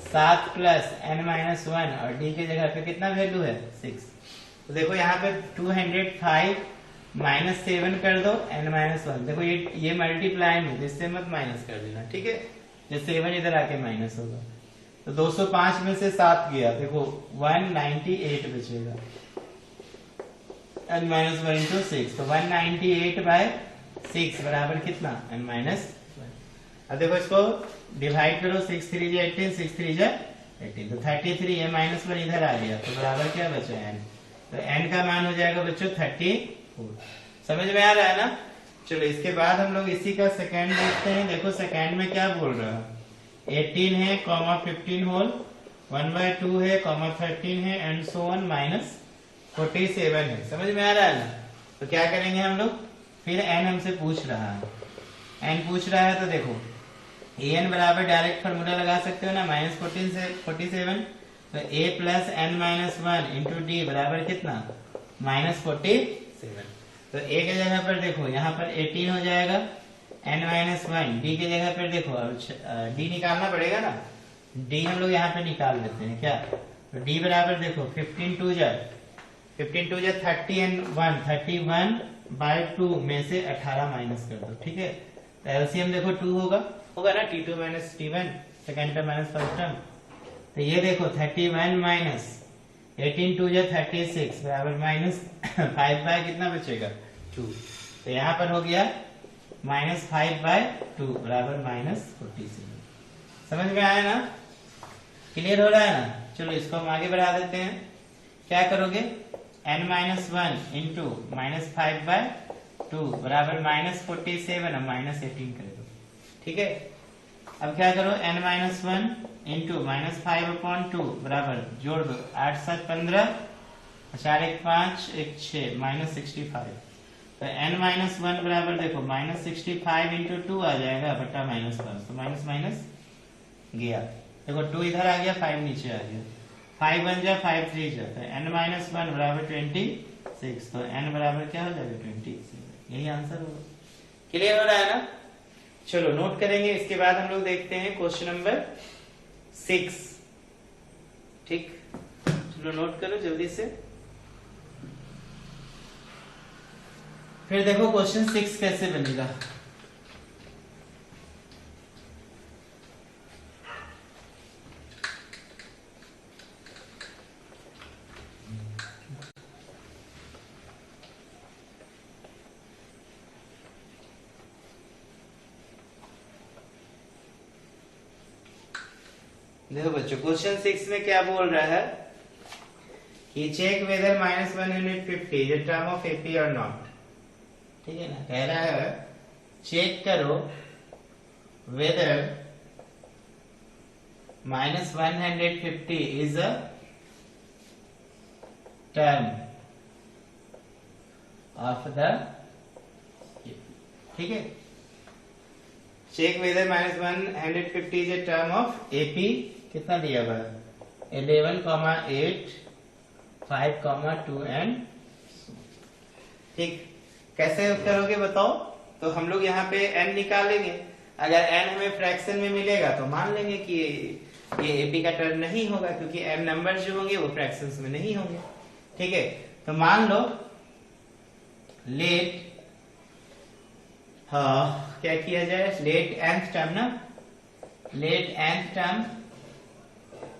7 प्लस n माइनस 1 और d के जगह पे कितना वैल्यू है 6। तो देखो यहाँ पे 205 माइनस 7 कर दो n माइनस 1, देखो ये मल्टीप्लाई में, इससे मत माइनस कर देना, ठीक है। ये 7 इधर आके माइनस होगा, तो 205 में से 7 गया, देखो 198 बचेगा, n माइनस 1 इंटू 6, तो 198 बाय 6 बराबर कितना n माइनस 1। अब देखो इसको डिवाइड करो, 6 3 जा 18, 6 3 जा 18, तो 33, ये माइनस 1 इधर आ गया, तो बराबर क्या बचा n। तो n का मान हो जाएगा बच्चों 34। समझ में आ रहा है ना। चलो इसके बाद हम लोग इसी का सेकंड देखते हैं। देखो सेकंड में क्या बोल रहा है, 18 है, 15 होल, 1/2 है, 13 है, एंड सो ऑन माइनस 47 है। समझ में आ रहा है ना। तो क्या करेंगे हम लोग, फिर n हमसे पूछ रहा है, n पूछ रहा है, तो देखो an बराबर डायरेक्ट फॉर्मूला लगा सकते हो ना, माइनस 14 से 47, तो a plus n minus 1 into D बराबर कितना माइनस 47। तो a के जगह पर देखो यहाँ पर 18 हो जाएगा, n माइनस 1, डी के जगह पर देखो अब d निकालना पड़ेगा ना, d हम लोग यहाँ पे निकाल लेते हैं क्या। तो d बराबर देखो 15 2 जा 30 एंड 1, 31 बाय 2 में से 18 माइनस कर दो, ठीक है। तो एलसीएम देखो 2 होगा ना, t2 minus t1, second term minus first term. तो ये देखो 31 माइनस 18 2 जा 36 बराबर माइनस 5 बाय कितना बचेगा 2, तो यहाँ पर हो गया माइनस 5 बाय 2 बराबर माइनस 47। समझ में आया ना, क्लियर हो रहा है ना। चलो इसको हम आगे बढ़ा देते हैं। क्या करोगे, n minus 1 into minus 5 by 2 बराबर माइनस 47 और माइनस 18 कर दो, ठीक है। अब क्या करो, n minus 1 into minus 5 upon 2 बराबर जोड़ दो, 8 7 15, 4 1 5 1 6 माइनस 65। तो n माइनस 1 बराबर देखो माइनस 65 इंटू 2 आ जाएगा बटा माइनस 5, तो माइनस माइनस गया, देखो 2 इधर आ गया, 5 नीचे आ गया। 5 1 जा 5 3 जाता है, n माइनस 1 बराबर 26, तो n बराबर क्या हो जाएगा 26, यही आंसर होगा। क्लियर हो रहा है ना? चलो नोट करेंगे, इसके बाद हम लोग देखते हैं क्वेश्चन नंबर 6। ठीक, चलो नोट करो जल्दी से। फिर देखो क्वेश्चन 6 कैसे बनेगा। देखो बच्चों क्वेश्चन 6 में क्या बोल रहा है कि check whether -150 is a term of AP और नॉट। ठीक है ना, कह रहा है चेक करो whether -150 is a term of the, ठीक है, check whether -150 is a term of AP. कितना दिया हुआ है 11,8 5,2 एंड, ठीक। कैसे करोगे बताओ? तो हम लोग यहाँ पे n निकालेंगे, अगर n हमें फ्रैक्शन में मिलेगा तो मान लेंगे कि ये एपी का टर्म नहीं होगा, क्योंकि n नंबर जो होंगे वो फ्रैक्शंस में नहीं होंगे। ठीक है, तो मान लो लेट, हाँ क्या किया जाए, लेट nth टर्म ना, let nth term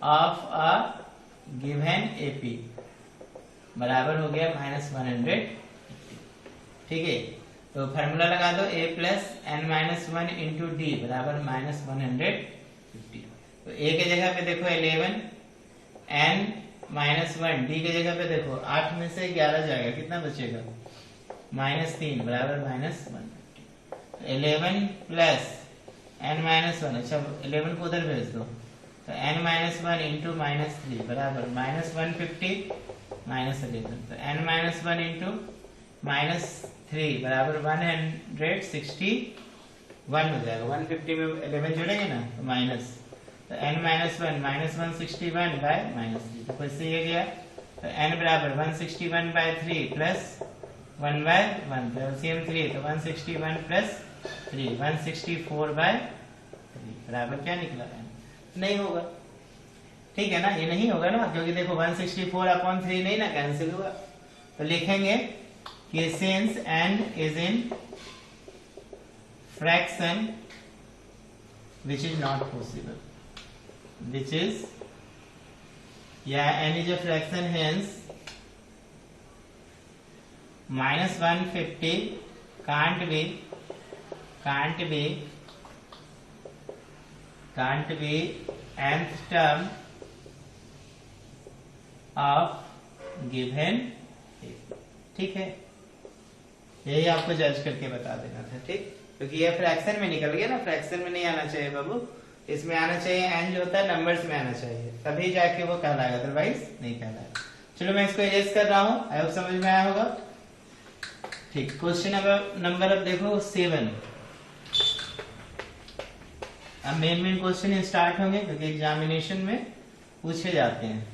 of a given AP बराबर हो गया -100। ठीक है, तो फार्मूला लगा दो a plus n minus 1 into D बराबर -150। तो a के जगह पे देखो 11, n माइनस 1, डी के जगह पे देखो 8 में से 11 जाएगा, कितना बचेगा -3 बराबर -150। 11 प्लस n माइनस 1, अच्छा 11 को उधर भेज दो, तो n माइनस 1 इंटू -3 बराबर -150 -11, तो n माइनस 1 इंटू -3 बराबर 161 हो जाएगा। 150 में 11 जोड़ेंगे ना तो माइनस, तो n माइनस 1 -161 बाय -3, तो कैसे ये गया, तो n बराबर 161 बाय 3 प्लस 1 बाय 1, तो एलसीएम 3, तो 161 प्लस 3 164 बाय 3 बराबर क्या निकला है, नहीं होगा। ठीक है ना, ये नहीं होगा ना, क्योंकि देखो 164/3 नहीं ना कैंसिल हुआ, तो लिखेंगे कि since n is in fraction which is not possible, which is, yeah, n is a fraction, hence -150 can't be nth term of given। ठीक है, यही आपको जज करके बता देना था। ठीक, क्योंकि ये फ्रैक्शन में निकल गया ना, फ्रैक्शन में नहीं आना चाहिए बाबू, इसमें आना चाहिए n जो होता है नंबर्स में आना चाहिए, तभी जाके वो कहलाएगा, अदरवाइज नहीं कहलाएगा। चलो मैं इसको इरेज कर रहा हूँ, आई होप समझ में आया होगा। ठीक, क्वेश्चन नंबर अब देखो 7। अब मेन क्वेश्चन स्टार्ट होंगे, क्योंकि एग्जामिनेशन में पूछे जाते हैं।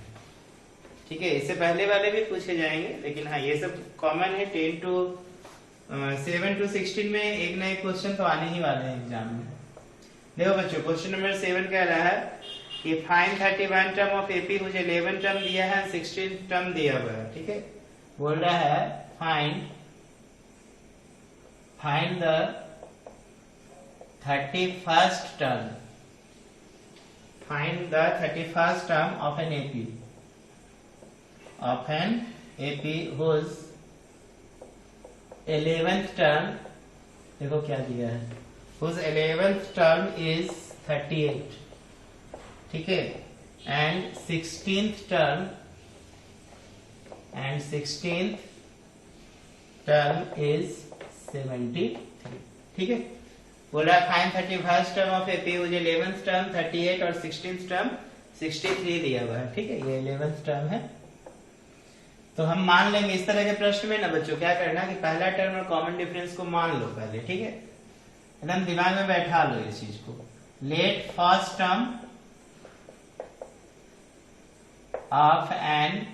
ठीक है, इससे पहले वाले भी पूछे जाएंगे, लेकिन हाँ ये सब कॉमन है। 7 to 16 में एक ना एक क्वेश्चन तो आने ही वाले हैं एग्जाम में। देखो बच्चों क्वेश्चन नंबर 7 कह रहा है कि फाइंड 31 टर्म ऑफ एपी, मुझे 11 टर्म दिया है, 16 टर्म दिया हुआ है। ठीक है, बोल रहा है find the 31st term, find the 31st term of an AP whose 11th term, देखो क्या दिया है, whose 11th term is 38, ठीक है, and 16th term is 73। ठीक है, बोल रहा है find 31st term of AP, मुझे 11th टर्म 38 और 16th टर्म 63 दिया हुआ है। ठीक है, ये 11th टर्म है। तो हम मान लेंगे इस तरह के प्रश्न में ना बच्चों क्या करना कि पहला टर्म और कॉमन डिफरेंस को मान लो पहले। ठीक है, एकदम दिमाग में बैठा लो इस चीज को। Let first term of an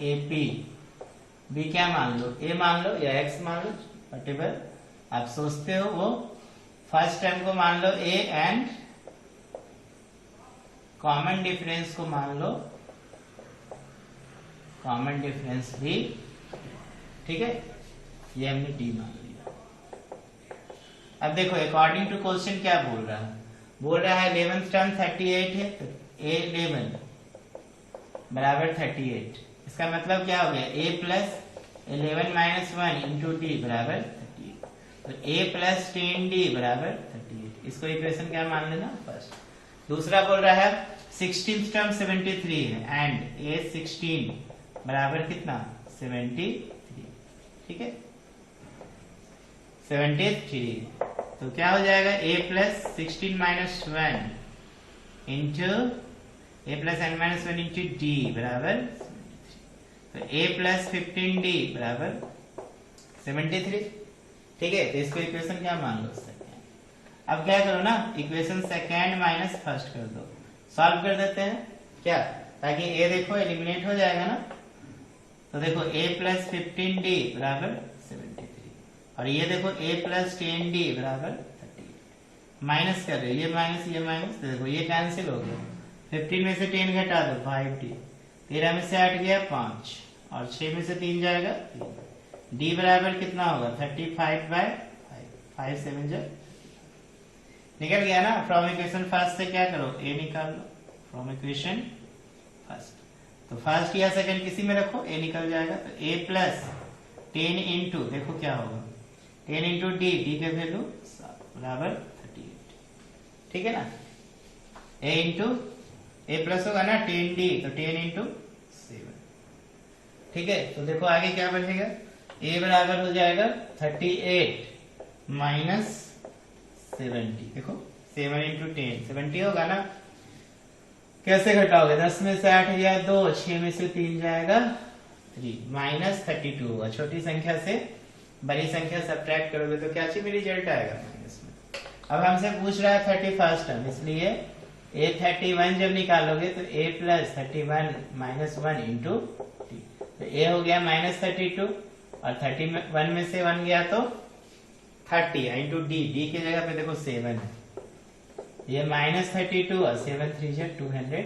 AP. B क्या मान लो, ए मान लो या एक्स मान लो, वटेवर आप सोचते हो वो। फर्स्ट टर्म को मान लो ए एंड कॉमन डिफरेंस को मान लो कॉमन डिफरेंस भी, ठीक है, ये हमने डी मान लिया। अब देखो अकॉर्डिंग टू क्वेश्चन क्या बोल रहा है, बोल रहा है 11th टर्म 38 है, तो ए 11 बराबर 38। इसका मतलब क्या हो गया, a plus 11 minus 1 into D बराबर 38। तो a प्लस 10d बराबर 38। इसको इक्वेशन क्या मान लेना फर्स्ट। दूसरा बोल रहा है 16th टर्म 73 है एंड a 16 बराबर कितना 73, ठीक है 73। तो क्या हो जाएगा a plus 16 minus 1 into a plus n minus 1 into D बराबर 73। तो a प्लस 15d बराबर 73, ठीक है। तो इसको इक्वेशन क्या मान लो सेकेंड। अब क्या करो ना, इक्वेशन सेकेंड माइनस फर्स्ट कर दो, सॉल्व कर देते हैं क्या, ताकि a देखो एलिमिनेट हो जाएगा ना। तो देखो a प्लस 15d बराबर 73 और ये देखो a प्लस 10d बराबर 38। माइनस कर रहे हो, ये माइनस, तो देखो ये कैंसिल हो गया। 15 में से 10 घटा दो 5d, 13 में से 8 गया 5 और 6 में से 3 जाएगा 3। d बराबर कितना होगा 35/5, 5 7 जा निकल गया ना। फ्रॉम इक्वेशन फर्स्ट से क्या करो, a निकाल लो फ्रॉम इक्वेशन फर्स्ट। तो फर्स्ट या सेकंड किसी में रखो, a निकल जाएगा। तो a प्लस 10 इंटू, देखो क्या होगा 10 इंटू डी, डी का वैल्यू 7 बराबर 38, ठीक है ना। a इंटू a प्लस होगा ना 10d, तो 10 इंटू 7, ठीक है। तो देखो आगे क्या बनेगा, a बराबर हो जाएगा 38 माइनस 70। देखो 7 इंटू 10 70 होगा ना। कैसे घटाओगे, 10 में से 8 गया 2, 6 में से 3 जाएगा 3, माइनस 32 होगा। छोटी संख्या से बड़ी संख्या सब्ट्रैक्ट करोगे तो क्या चाहिए रिजल्ट आएगा माइनस में। अब हमसे पूछ रहा है 31st टर्म, इसलिए a 31 जब निकालोगे तो a plus 31 minus 1 into T. तो a हो गया माइनस 32 और 31 में से 1 गया तो 30 इंटू डी, डी की जगह पे देखो 7 है, ये माइनस 32 और 7 3 210।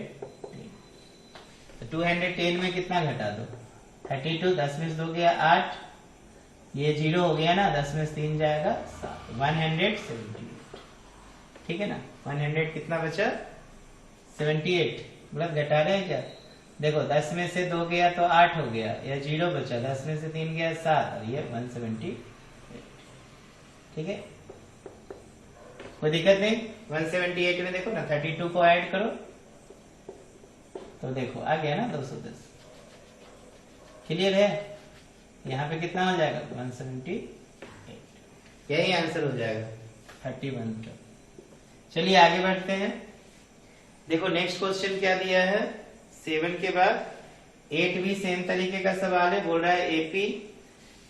तो 210 में कितना घटा दो 32, 10 में से 2 गया 8, ये 0 हो गया ना, 10 में से 3 जाएगा 7, 178, ठीक है ना। 100 कितना बचा 78, मतलब घटा रहे हैं क्या, देखो 10 में से 2 गया तो 8 हो गया, या 0 बचा, 10 में से 3 गया 7 और ये 178, ठीक है कोई दिक्कत नहीं। 178 में देखो ना 32 को ऐड करो तो देखो आ गया ना 210, क्लियर है। यहाँ पे कितना हो जाएगा 178, यही आंसर हो जाएगा 31। चलिए आगे बढ़ते हैं। देखो नेक्स्ट क्वेश्चन क्या दिया है, 7 के बाद 8 भी सेम तरीके का सवाल है। बोल रहा है एपी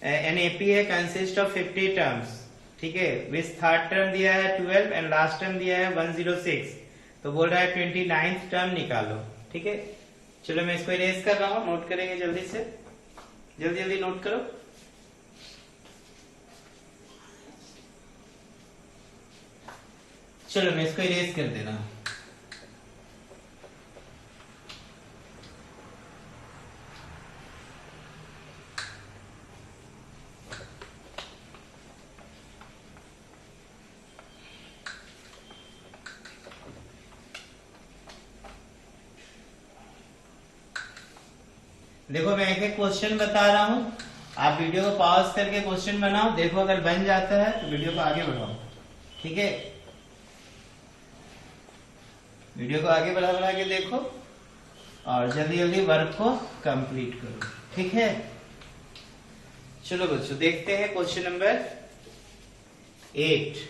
एन एपी है कंसिस्ट ऑफ 50 टर्म्स, ठीक है, विथ थर्ड टर्म दिया है 12 एंड लास्ट टर्म दिया है 106। तो बोल रहा है 29th टर्म निकालो, ठीक है। चलो मैं इसको इरेज कर रहा हूं, नोट करेंगे जल्दी से, जल्दी जल्दी नोट करो। चलो मैं इसको इरेज कर देना। देखो मैं एक एक क्वेश्चन बता रहा हूं, आप वीडियो को पॉज करके क्वेश्चन बनाओ, देखो अगर बन जाता है तो वीडियो को आगे बढ़ाओ, ठीक है। वीडियो को आगे बढ़ा के देखो और जल्दी जल्दी वर्क को कंप्लीट करो, ठीक है। चलो बच्चों देखते हैं क्वेश्चन नंबर 8।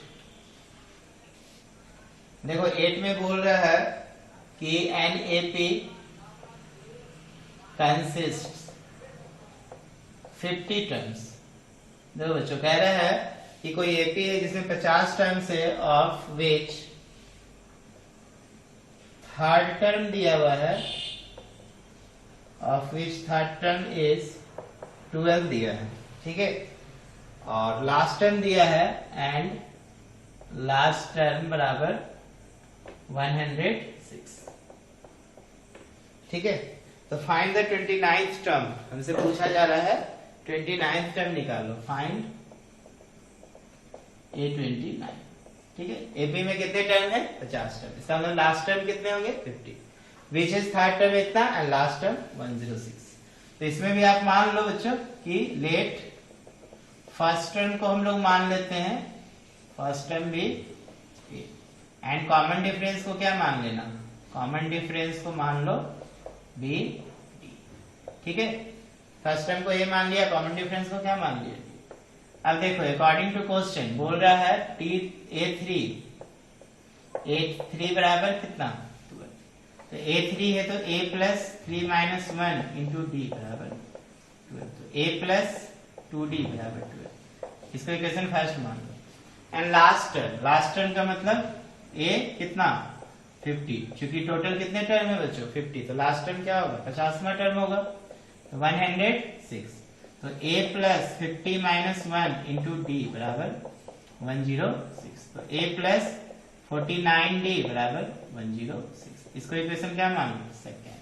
देखो 8 में बोल रहा है कि एन एपी consists 50 टर्म्स। देखो बच्चों कह रहा है कि कोई एपी है जिसमें 50 टर्म्स है, ऑफ विच थर्ड टर्म दिया हुआ है of which third term is 12 दिया है, ठीक है, और लास्ट टर्म दिया है एंड लास्ट टर्म बराबर 106, ठीक है। तो फाइंड द 29th टर्म, हमसे पूछा जा रहा है 29th टर्म निकालो, फाइंड A29, ठीक है। एपी में कितने टर्म है? 50 टर्म, इसका मतलब लास्ट टर्म कितने होंगे? 50, विच इज थर्ड टर्म इतना एंड लास्ट टर्म 106। तो इसमें भी आप मान लो बच्चों कि लेट फर्स्ट टर्म को हम लोग मान लेते हैं, फर्स्ट टर्म भी, एंड कॉमन डिफरेंस को क्या मान लेना? कॉमन डिफरेंस को मान लो बी डी, ठीक है। फर्स्ट टर्म को ए मान लिया, कॉमन डिफरेंस को क्या मान लिया? अब देखो अकॉर्डिंग टू क्वेश्चन बोल रहा है A3 बराबर कितना? 12। तो A3 है तो A plus 3 minus 1 into D बराबर 12, तो A प्लस 2D बराबर 12, इसको इक्वेशन फर्स्ट मान लो। एंड लास्ट टर्म का मतलब A कितना? 50, क्योंकि टोटल कितने टर्म है बच्चों? 50, तो लास्ट टर्म क्या होगा? 50वां टर्म होगा, तो 106, तो A plus 50 minus 1 into D बराबर 106, तो A प्लस 49D बराबर 106, इसको इक्वेशन क्या मान लो? सेकेंड।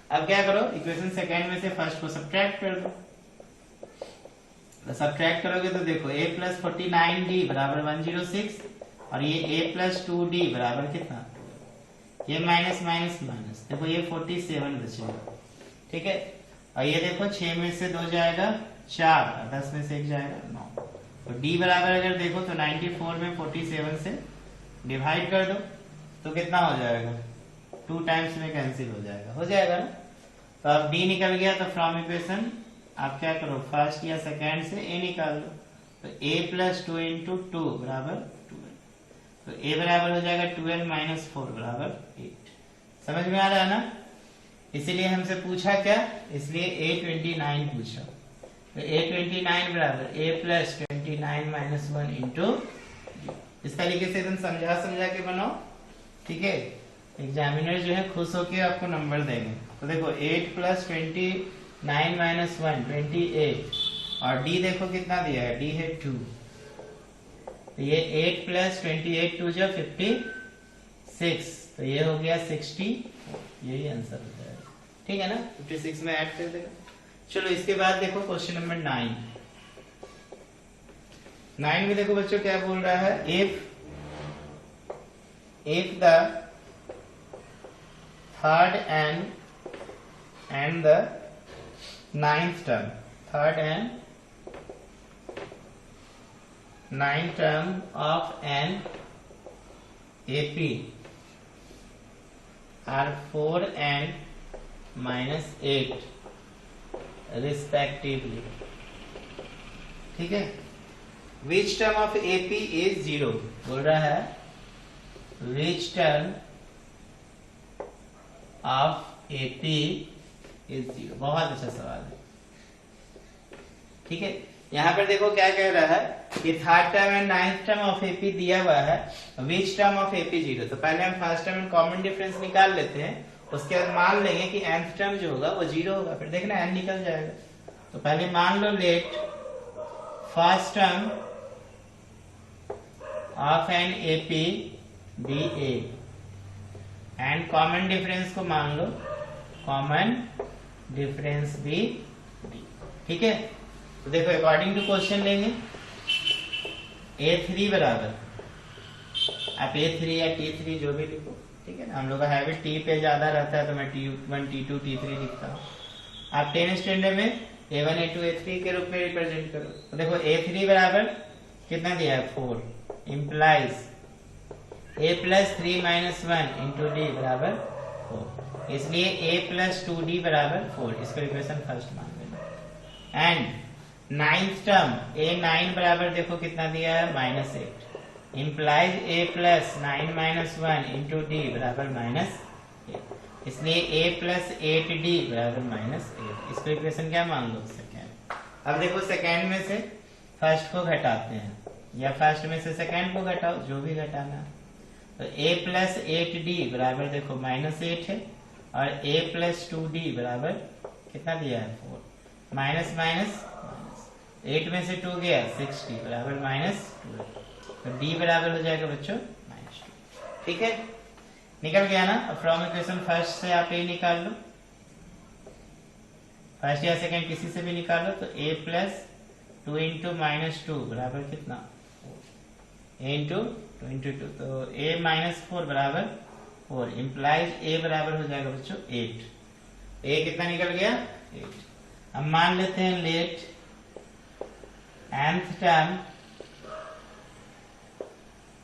अब क्या करो, इक्वेशन सेकेंड में से फर्स्ट को सब्ट्रैक्ट कर दो, तो सब्ट्रैक्ट करोगे तो देखो A प्लस 49D बराबर 106 और ये A प्लस 2D बराबर कितना? ये माइनस माइनस माइनस, देखो ये 47 बचेगा, ठीक है। और ये देखो 6 में से 2 जाएगा 4, 10 में से 1 जाएगा 9, तो D बराबर अगर देखो तो 94 में 47 से डिवाइड कर दो तो कितना हो जाएगा? 2 टाइम्स में कैंसिल हो जाएगा ना। तो अब D निकल गया, तो फ्रॉम इक्वेशन आप क्या करो, फर्स्ट या सेकेंड से A निकाल लो, तो A प्लस 2 इंटू 2 बराबर 12, तो A बराबर हो जाएगा 12 माइनस 4 बराबर 8। समझ में आ रहा है ना? इसीलिए हमसे पूछा क्या, इसलिए A29 पूछा, तो A29 बराबर A प्लस 29 माइनस 1 इंटू, इस तरीके से एकदम समझा के बनाओ, ठीक है। एग्जामिनर जो है खुश होके आपको नंबर देंगे। तो देखो 8 प्लस 29 माइनस 1 28, और D देखो कितना दिया है? D है 2, तो ये 8 प्लस 28 2 जो 56, तो ये हो गया 60, यही आंसर हो जाएगा, ठीक है ना। 56 में ऐड कर देगा। चलो इसके बाद देखो क्वेश्चन नंबर 9 में देखो बच्चों क्या बोल रहा है, if the third and the ninth term, third and ninth term of an AP are 4 and minus 8 respectively, ठीक है। Which term of AP is 0? बोल रहा है which term of AP is 0। बहुत अच्छा सवाल है, ठीक है। यहाँ पर देखो क्या कह रहा है कि third term and ninth term of AP दिया हुआ है, विच टर्म ऑफ एपी 0। तो पहले हम first term and common difference निकाल लेते हैं, उसके बाद मान लेंगे कि nth टर्म जो होगा वो 0 होगा, फिर देखना n निकल जाएगा। तो पहले मान लो let first term of an AP be A, and common difference को मान लो कॉमन डिफरेंस बी डी, ठीक है। तो देखो अकॉर्डिंग टू क्वेश्चन लेंगे A3 बराबर, आप A3 या T3 जो भी लिखो, ठीक है ना। हम लोग का हैबिट T पे ज्यादा रहता है तो मैं T1 T2 T3 लिखता हूँ। आप 10th स्टैंडर्ड में A1 A2 A3 के रूप में रिप्रेजेंट करो। तो देखो A3 बराबर कितना दिया है 4, implies A plus 3 minus 1 into D बराबर 4, इसलिए A प्लस 2D बराबर 4, इसको इक्वेशन फर्स्ट मान लेना। एंड नाइन्थ टर्म A9 बराबर देखो कितना दिया है -8, implies A plus 9 minus 1 into D बराबर -8, इसलिए A प्लस 8D बराबर -8, इसको इक्वेशन क्या मान लो सेकेंड। अब देखो सेकेंड में से फर्स्ट को घटाते हैं या फर्स्ट में से सेकेंड को घटाओ, जो भी घटाना है। तो A प्लस 8D बराबर देखो -8 है और A प्लस 2D बराबर कितना दिया है 4 माइनस माइनस 8 में से 2 गया 60 बराबर -12 तो डी बराबर हो जाएगा बच्चों -2। ठीक है, निकल गया ना। अब फ्रॉम इक्वेशन फर्स्ट से आप ए निकाल लो, फर्स्ट या सेकंड किसी से भी निकाल लो। तो a प्लस 2 इंटू -2 बराबर कितना a इंटू 2 इंटू 2 तो a -4 बराबर 4 इम्प्लाइज a बराबर हो जाएगा बच्चों 8। a कितना निकल गया 8। अब मान लेते हैं let nth term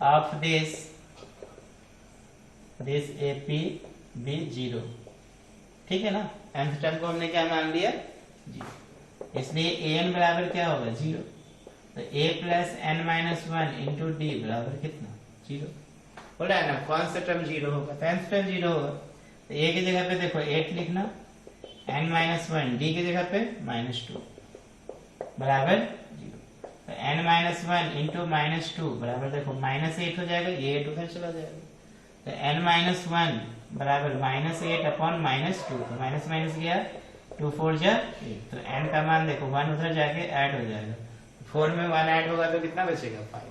of this AP be 0। ठीक है ना, nth टर्म को हमने क्या मान लिया 0, इसलिए an बराबर क्या होगा 0। तो a plus n minus 1 into D बराबर कितना 0। बोल रहा है ना कौन सा टर्म 0 होगा, तो nth टर्म 0 होगा। तो a की जगह पे देखो 8 लिखना, n माइनस 1 डी की जगह पे -2 बराबर 0। तो n माइनस 1 इंटू -2 बराबर देखो -8 हो जाएगा, ये 8 उधर चला जाएगा। तो n माइनस 1 बराबर -8 अपॉन -2 तो माइनस माइनस गया 2 4 जा 8 तो n का मान देखो 1 उधर जाके ऐड हो जाएगा, 4 में 1 ऐड होगा तो कितना बचेगा 5।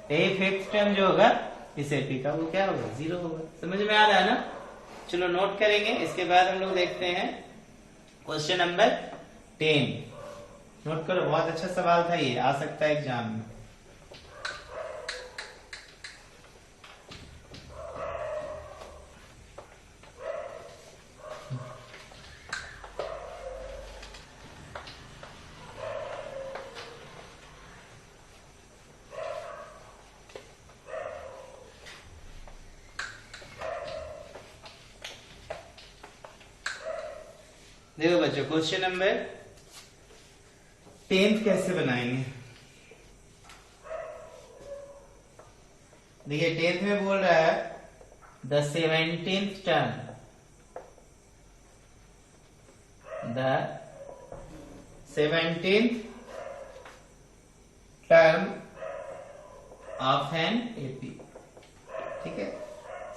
तो फिफ्थ टर्म जो होगा इस एपी का वो क्या होगा 0 होगा। समझ में आ रहा है ना। चलो नोट करेंगे, इसके बाद हम लोग देखते हैं क्वेश्चन नंबर 10। नोट करो, बहुत अच्छा सवाल था ये, आ सकता है एग्जाम में। देखो बच्चों क्वेश्चन नंबर 10 कैसे बनाएंगे। देखिए 10th में बोल रहा है the 17th term, the 17th term of an AP. ठीक है,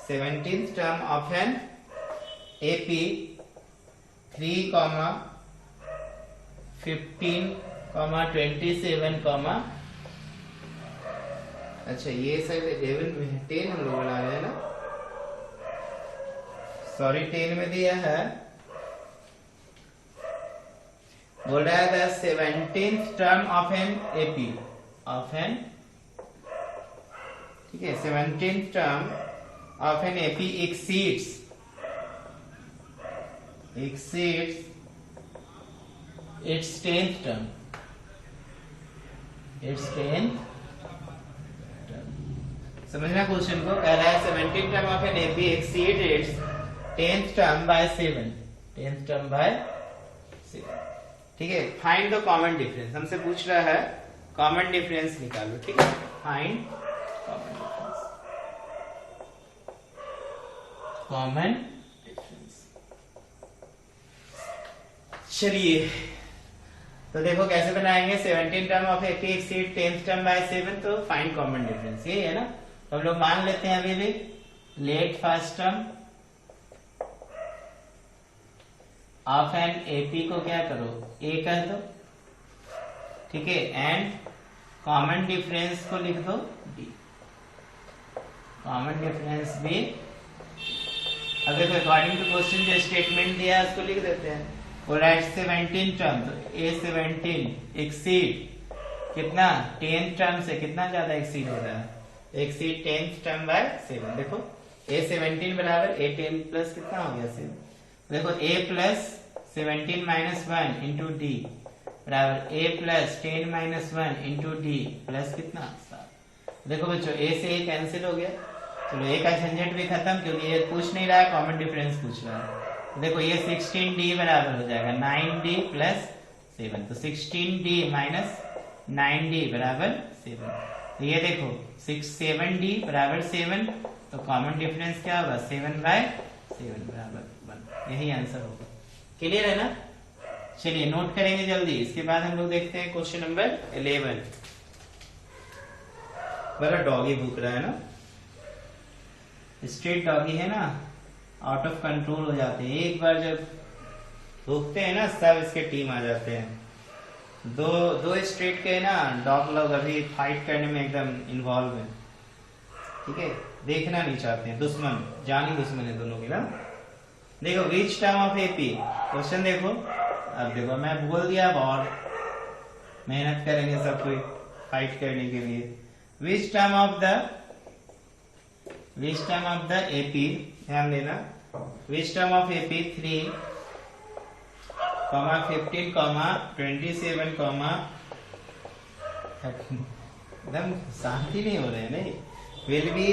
17th term of an AP 3, 15, 27, अच्छा ये शायद 11 में है, 10 हम लोग बना रहे हैं ना, सॉरी 10 में दिया है। बोल रहा है the 17th term of an AP of an, ठीक है 17th term of an AP exceeds its 10th term, its 10th term। समझना क्वेश्चन को, कह रहा है 17th term of an AP exceeds its 10th term by 7, 10th term by 7। ठीक है, find the common difference, हमसे पूछ रहा है कॉमन डिफरेंस निकालो। ठीक है, find common difference, common difference. चलिए तो देखो कैसे बनाएंगे, 17 term of AP exceed 10th term by 7, तो फाइंड कॉमन डिफरेंस ये है ना। तो हम लोग मान लेते हैं अभी भी late first term of an AP को क्या करो ए कह दो, ठीक है, एंड कॉमन डिफरेंस को लिख दो बी, कॉमन डिफरेंस बी। अब देखो अकॉर्डिंग टू क्वेश्चन जो स्टेटमेंट दिया है उसको लिख देते हैं। और एट 17 टर्म, तो ए 17 एक्सीड कितना 10th टर्म से कितना ज्यादा एक्सीड हो रहा है, एक्सीड 10th टर्म बाय 7। देखो ए 17 बराबर ए 10 प्लस कितना हो गया 7। देखो A plus 17 minus 1 into D बराबर A plus 10 minus 1 into D plus कितना 7। देखो बच्चों ए से ए कैंसिल हो गया, चलो ए का झंझट भी खत्म, क्योंकि ये पूछ नहीं रहा है, कॉमन डिफरेंस पूछ रहा है। तो देखो ये 16d बराबर हो जाएगा 9d प्लस 7, तो 16d माइनस 9d बराबर 7। तो ये देखो 7d बराबर 7, तो कॉमन डिफरेंस क्या होगा 7/7 बराबर 1, यही आंसर होगा। क्लियर है ना। चलिए नोट करेंगे जल्दी, इसके बाद हम लोग देखते हैं क्वेश्चन नंबर 11। बड़ा डॉगी भूख रहा है ना, स्ट्रीट डॉगी है ना, आउट ऑफ कंट्रोल हो जाते हैं, एक बार जब ठोकते हैं ना सब इसके टीम आ जाते हैं। दो स्ट्रीट के ना डॉग लोग अभी फाइट करने में एकदम इन्वॉल्व है, ठीक है, देखना नहीं चाहते हैं, दुश्मन जानी दुश्मन है दोनों की ना। देखो which term of AP, question देखो, अब देखो मैं बोल दिया, अब और मेहनत करेंगे सब कोई फाइट करने के लिए। Which term of the AP, ध्यान देना, विच टर्म ऑफ एपी 3, 15, 27, एकदम शांति नहीं हो रहे हैं, नहीं, will be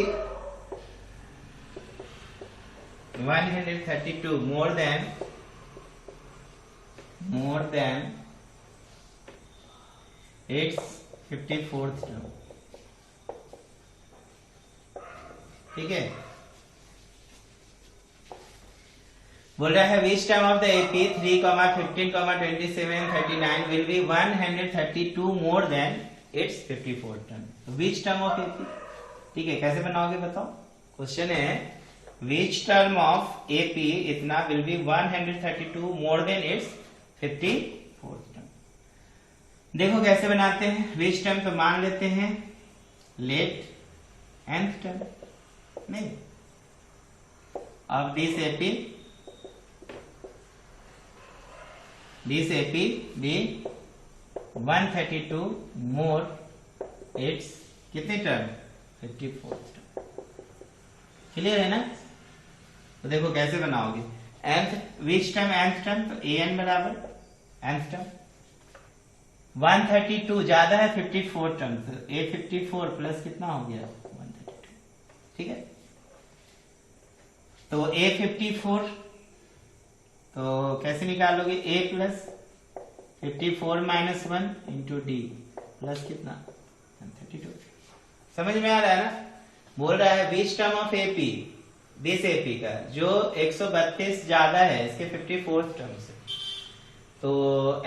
132 more than its 54th term, ठीक है। बोल रहा है which term of the AP 3, 15, 27, 39 will be 132 more than it's 54th term. Which term of AP, ठीक है, कैसे बनाओगे बताओ। क्वेश्चन है विच टर्म ऑफ एपी इतना will be 132 more than it's 54th term. देखो कैसे बनाते हैं, विच टर्म तो मान लेते हैं लेट nth टर्म, नहीं, of this AP be 132 more its कितने टर्म 54th टर्म, क्लियर है ना। तो देखो कैसे बनाओगे, nth which term nth term, तो an बराबर nth टर्म 132 ज्यादा है 54 टर्म, तो a 54 प्लस कितना हो गया 132, ठीक है। तो a 54, तो कैसे निकालोगे, a plus 54 minus 1 into D plus कितना 132। समझ में आ रहा है ना। बोल रहा है which term of AP, this AP का जो 132 ज्यादा है इसके 54th टर्म से, तो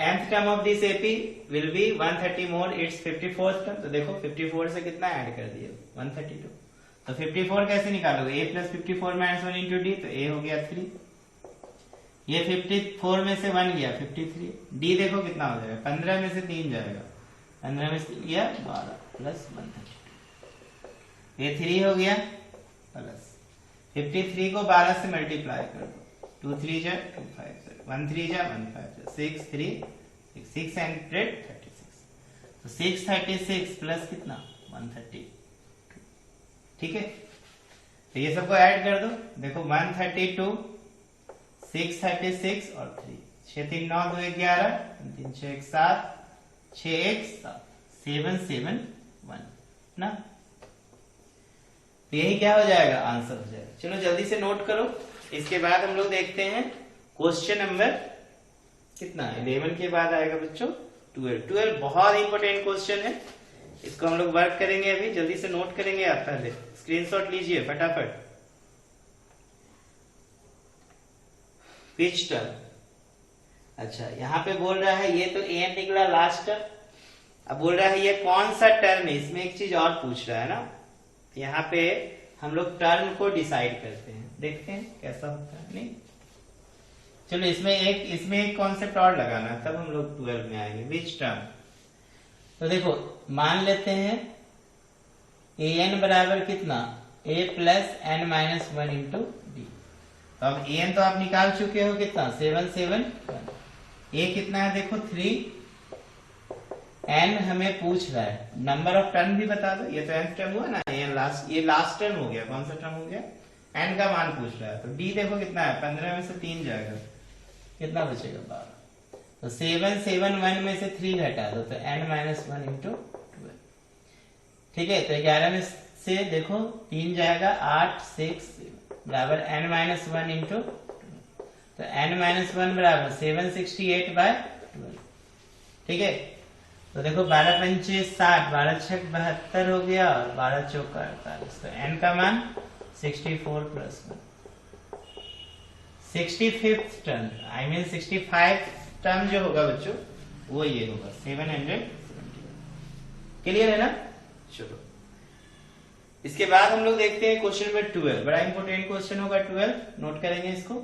nth term of this AP will be 130 more it's 54th term. तो देखो 54 से कितना ऐड कर दिए 132, तो 54 कैसे निकालोगे, a plus 54 minus 1 into d, तो a हो गया 3, ये 54 में से 1 गया 53, डी देखो कितना हो जाएगा, 15 में से 3 जाएगा, 15 में से 3 गया 12 प्लस 132, ये 3 हो गया प्लस 53 को 12 से मल्टीप्लाई कर दो, 2 3 जा 2 5 जा 1 3 जा 1 5 जा 6 3 636, तो 636 प्लस कितना 130, ठीक है। तो ये सबको ऐड कर दो, देखो 132 636 और 3, 6 3 9 2 11, 3 6 1 7, 6 1 7, 7 7 1 ना। तो यही क्या हो जाएगा, आंसर हो जाएगा। चलो जल्दी से नोट करो, इसके बाद हम लोग देखते हैं क्वेश्चन नंबर कितना 11 के बाद आएगा बच्चों 12 बहुत इंपॉर्टेंट क्वेश्चन है, इसको हम लोग वर्क करेंगे अभी, जल्दी से नोट करेंगे। आप पहले स्क्रीनशॉट लीजिए फटाफट। विच टर्म, अच्छा यहाँ पे बोल रहा है ये तो एन निकला लास्ट टर्म, अब बोल रहा है ये कौन सा टर्म है, इसमें एक चीज और पूछ रहा है ना। यहाँ पे हम लोग टर्म को डिसाइड करते हैं, देखते हैं कैसा होता है। नहीं चलो इसमें एक कॉन्सेप्ट और लगाना है, तब हम लोग 12 में आएंगे। विच टर्म, तो देखो मान लेते हैं ए एन बराबर कितना a plus n minus 1 into d. तो अब ए एन तो आप निकाल चुके हो कितना 7 7 1, a कितना है देखो 3, n हमें पूछ रहा है, नंबर ऑफ टर्म भी बता दो, ये तो nth टर्म हुआ ना, ये लास्ट टर्म हो गया, कौन सा टर्म हो गया, n का मान पूछ रहा है। तो d देखो कितना है 15 में से 3 जाएगा, कितना बचेगा 12, तो 7 7 1 में से 3 घटा दो, तो n माइनस 1 इंटू 12, ठीक है। तो 11 में से देखो 3 जाएगा 8 6 बराबर n माइनस 1 इंटू, तो n माइनस 1 बराबर 768 बाय 12, ठीक है। तो देखो 12 पंचे 60, 12 छक 72 हो गया और 12 चौक 48, तो n का मान 64 plus 1, 65th term, I mean 65 term जो होगा बच्चों वो ये होगा 771। क्लियर है ना। चलो इसके बाद हम लोग देखते हैं क्वेश्चन नंबर 12, बड़ा इंपॉर्टेंट क्वेश्चन होगा 12, नोट करेंगे इसको।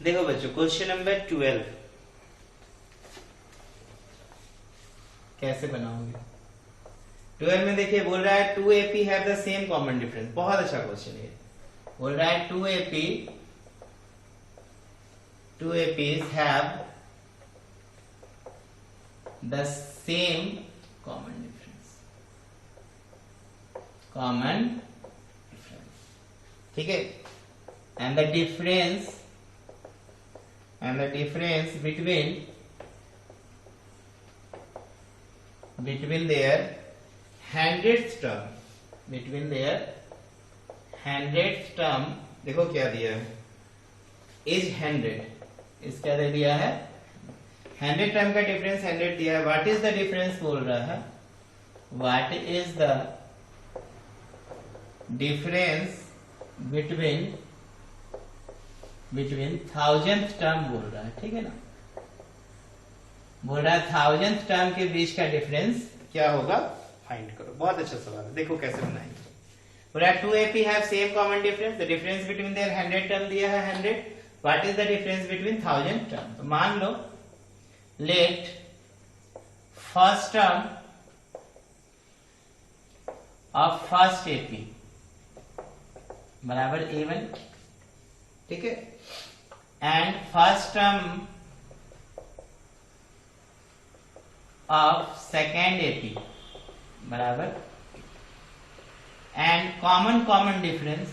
देखो बच्चों क्वेश्चन नंबर 12 कैसे बनाओगे। 12 में देखिए बोल रहा है 2AP have the same common difference. बहुत अच्छा क्वेश्चन है। बोल रहा है 2APs have the same common difference। ठीक है। and the difference between their hundredth term देखो क्या दिया है, is 100। इस क्या दे दिया है, 100 टर्म का डिफरेंस 100 दिया है। व्हाट इज द डिफरेंस बोल रहा है, what is the difference between thousandth term बोल रहा है। ठीक है ना, बोल रहा है थाउजेंथ टर्म के बीच का डिफरेंस क्या होगा, फाइंड करो। बहुत अच्छा सवाल है, देखो कैसे बनाएंगे। बोल रहा है 2AP have same common difference, the difference between their 100 term दिया है 100। What is the difference between 1000 term. तो मान लो let first term of first AP बराबर A1, ठीक है, and first term of second AP बराबर, and common difference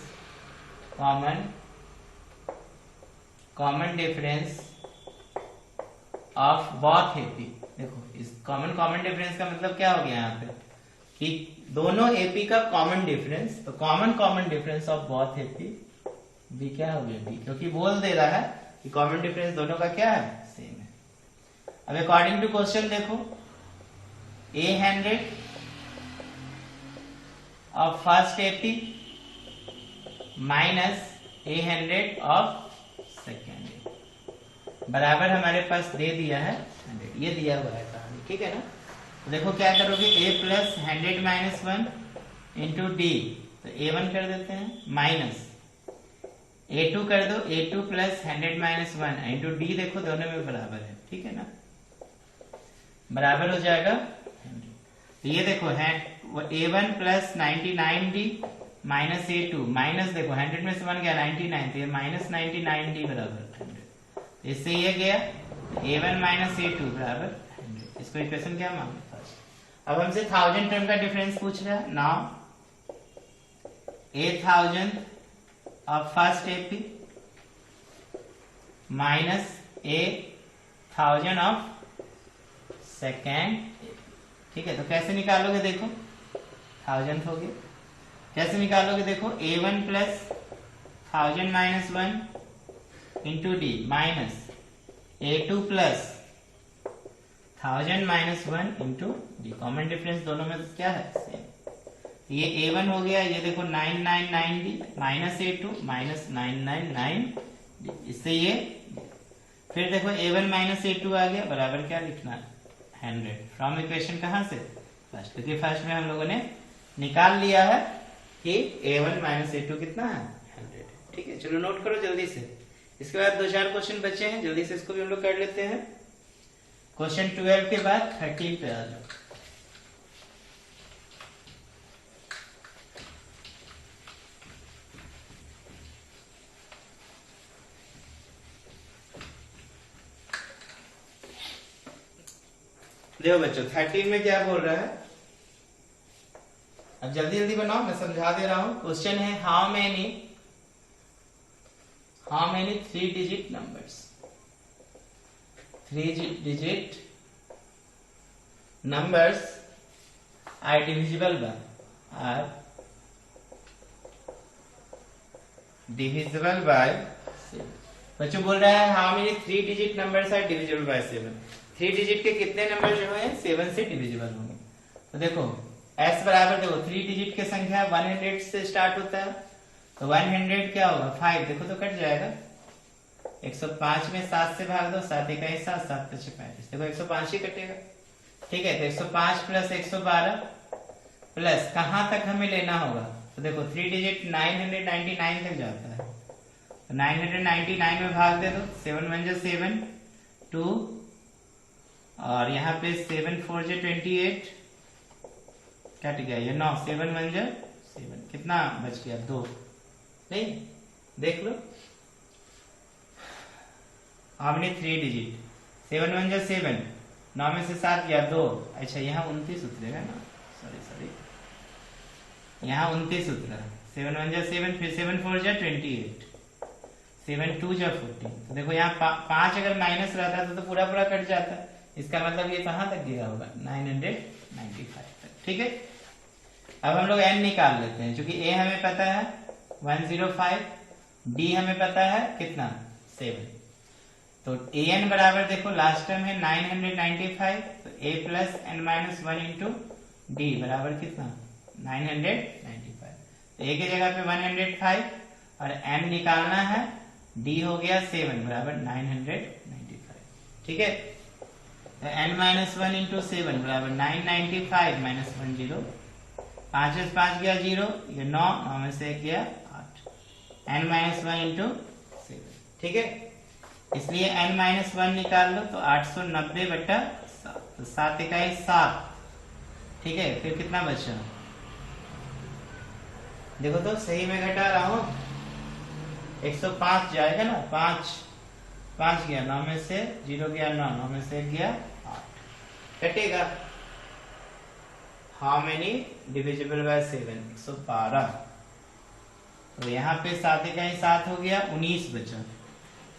of both AP। देखो इस कॉमन डिफरेंस का मतलब क्या हो गया यहाँ पे कि दोनों AP का कॉमन डिफरेंस, तो common difference of both AP भी क्या हो गया, B, क्योंकि बोल दे रहा है कि कॉमन डिफरेंस दोनों का क्या है, सेम है। अब अकॉर्डिंग टू क्वेश्चन देखो, A100 of first AP minus A100 of second AP बराबर हमारे पास दे दिया है 100। ये दिया हुआ है कहानी, ठीक है ना। तो देखो क्या करोगे, A plus 100 minus 1 into D, तो A1 कर देते हैं, माइनस A2 कर दो, A2 plus 100 minus 1 into D, देखो दोनों में बराबर है, ठीक है ना, बराबर हो जाएगा 100। तो ये देखो है A1 plus 99D minus A2, minus देखो 100 में से 1 गया 99, तो ये माइनस 99D बराबर 100। इससे ये गया A1 माइनस A2 बराबर 100। इसको इक्वेशन क्या मांगे फर्स्ट। अब हमसे 1000 टर्म का डिफरेंस पूछ रहा है। Now A1000 of first AP minus A1000 of second, ठीक है। तो कैसे निकालोगे, देखो 1000 हो गया, कैसे निकालोगे, देखो A1 plus 1000 minus 1 into D minus A2 plus 1000 minus 1 into D, common difference दोनों में क्या है, सेम। ये A1 हो गया, ये देखो 999D minus A2 minus 999D, इससे ये फिर देखो A1 माइनस A2 आ गया, बराबर क्या लिखना है 100 फ्रॉम इक्वेशन कहां से, फर्स्ट, क्योंकि फर्स्ट में हम लोगों ने निकाल लिया है कि A1 माइनस A2 कितना है 100, ठीक है। चलो नोट करो जल्दी से। इसके बाद 2-4 क्वेश्चन बचे हैं, जल्दी से इसको भी हम लोग कर लेते हैं। क्वेश्चन 12 के बाद 13 पे आ जाओ। देखो बच्चों 13 में क्या बोल रहा है, अब जल्दी जल्दी बनाओ, मैं समझा दे रहा हूं। क्वेश्चन है how many 3 digit numbers, 3 digit numbers are divisible by 7। बच्चों बोल रहा है how many 3 digit numbers are divisible by 7। 3 digit के कितने नंबर जो है 7 से डिविजिबल होंगे। तो देखो S बराबर, देखो 3 डिजिट की संख्या 100 से स्टार्ट होता है, तो 100 क्या होगा 5, देखो तो कट जाएगा, 105 में 7 से भाग दो, 7 × 1 7, 7 × 35, देखो 105 ही कटेगा, ठीक है। तो 105 प्लस 112 प्लस कहां तक हमें लेना होगा, तो देखो 3 डिजिट 999 तक जाता है, 999 में भाग दे दो, 7 1 जा 7, 2 और यहाँ पे 7 4 जा 28, कट गया ये 9, 7 1 जा 7, कितना बच गया 2, नहीं देख लो हमने 3 डिजिट, 7 1 जा 7, 9 में से 7 गया 2, अच्छा यहाँ 29 उतरेगा ना, सॉरी यहाँ 29 उतरा, 7 1 जा 7, फिर 7 4 जा 28, 7 2 जा 14, तो देखो यहाँ 5 अगर माइनस रहता तो पूरा कट जाता, इसका मतलब ये कहाँ तक गया होगा 995 तक, ठीक है। अब हम लोग n निकाल लेते हैं, क्योंकि a हमें पता है 105, d हमें पता है कितना 7, तो an बराबर देखो लास्ट टर्म है 995, तो a plus n minus 1 into D बराबर कितना 995, तो a की जगह पे 105 और n निकालना है, d हो गया 7 बराबर 995, ठीक है। तो n माइनस 1 इंटू 7 बराबर 995 माइनस 10, 5 में 5 गया 0, ये 9, 9 में से 1 गया 8, n माइनस 1 इंटू 7, ठीक है। इसलिए n माइनस 1 निकाल लो तो 890 बटा 7, तो 7 इकाई 7, ठीक है। फिर कितना बचा, देखो तो सही में घटा रहा हूं, 105 जाएगा ना, 5 गया 9 में से 0 गया 9, 9 में से 1 गया 8, कटेगा। हाउ मेनी डिविजिबल बाय 7, 112, तो यहाँ पे 7 इकाई 7 हो गया, 19 बचा,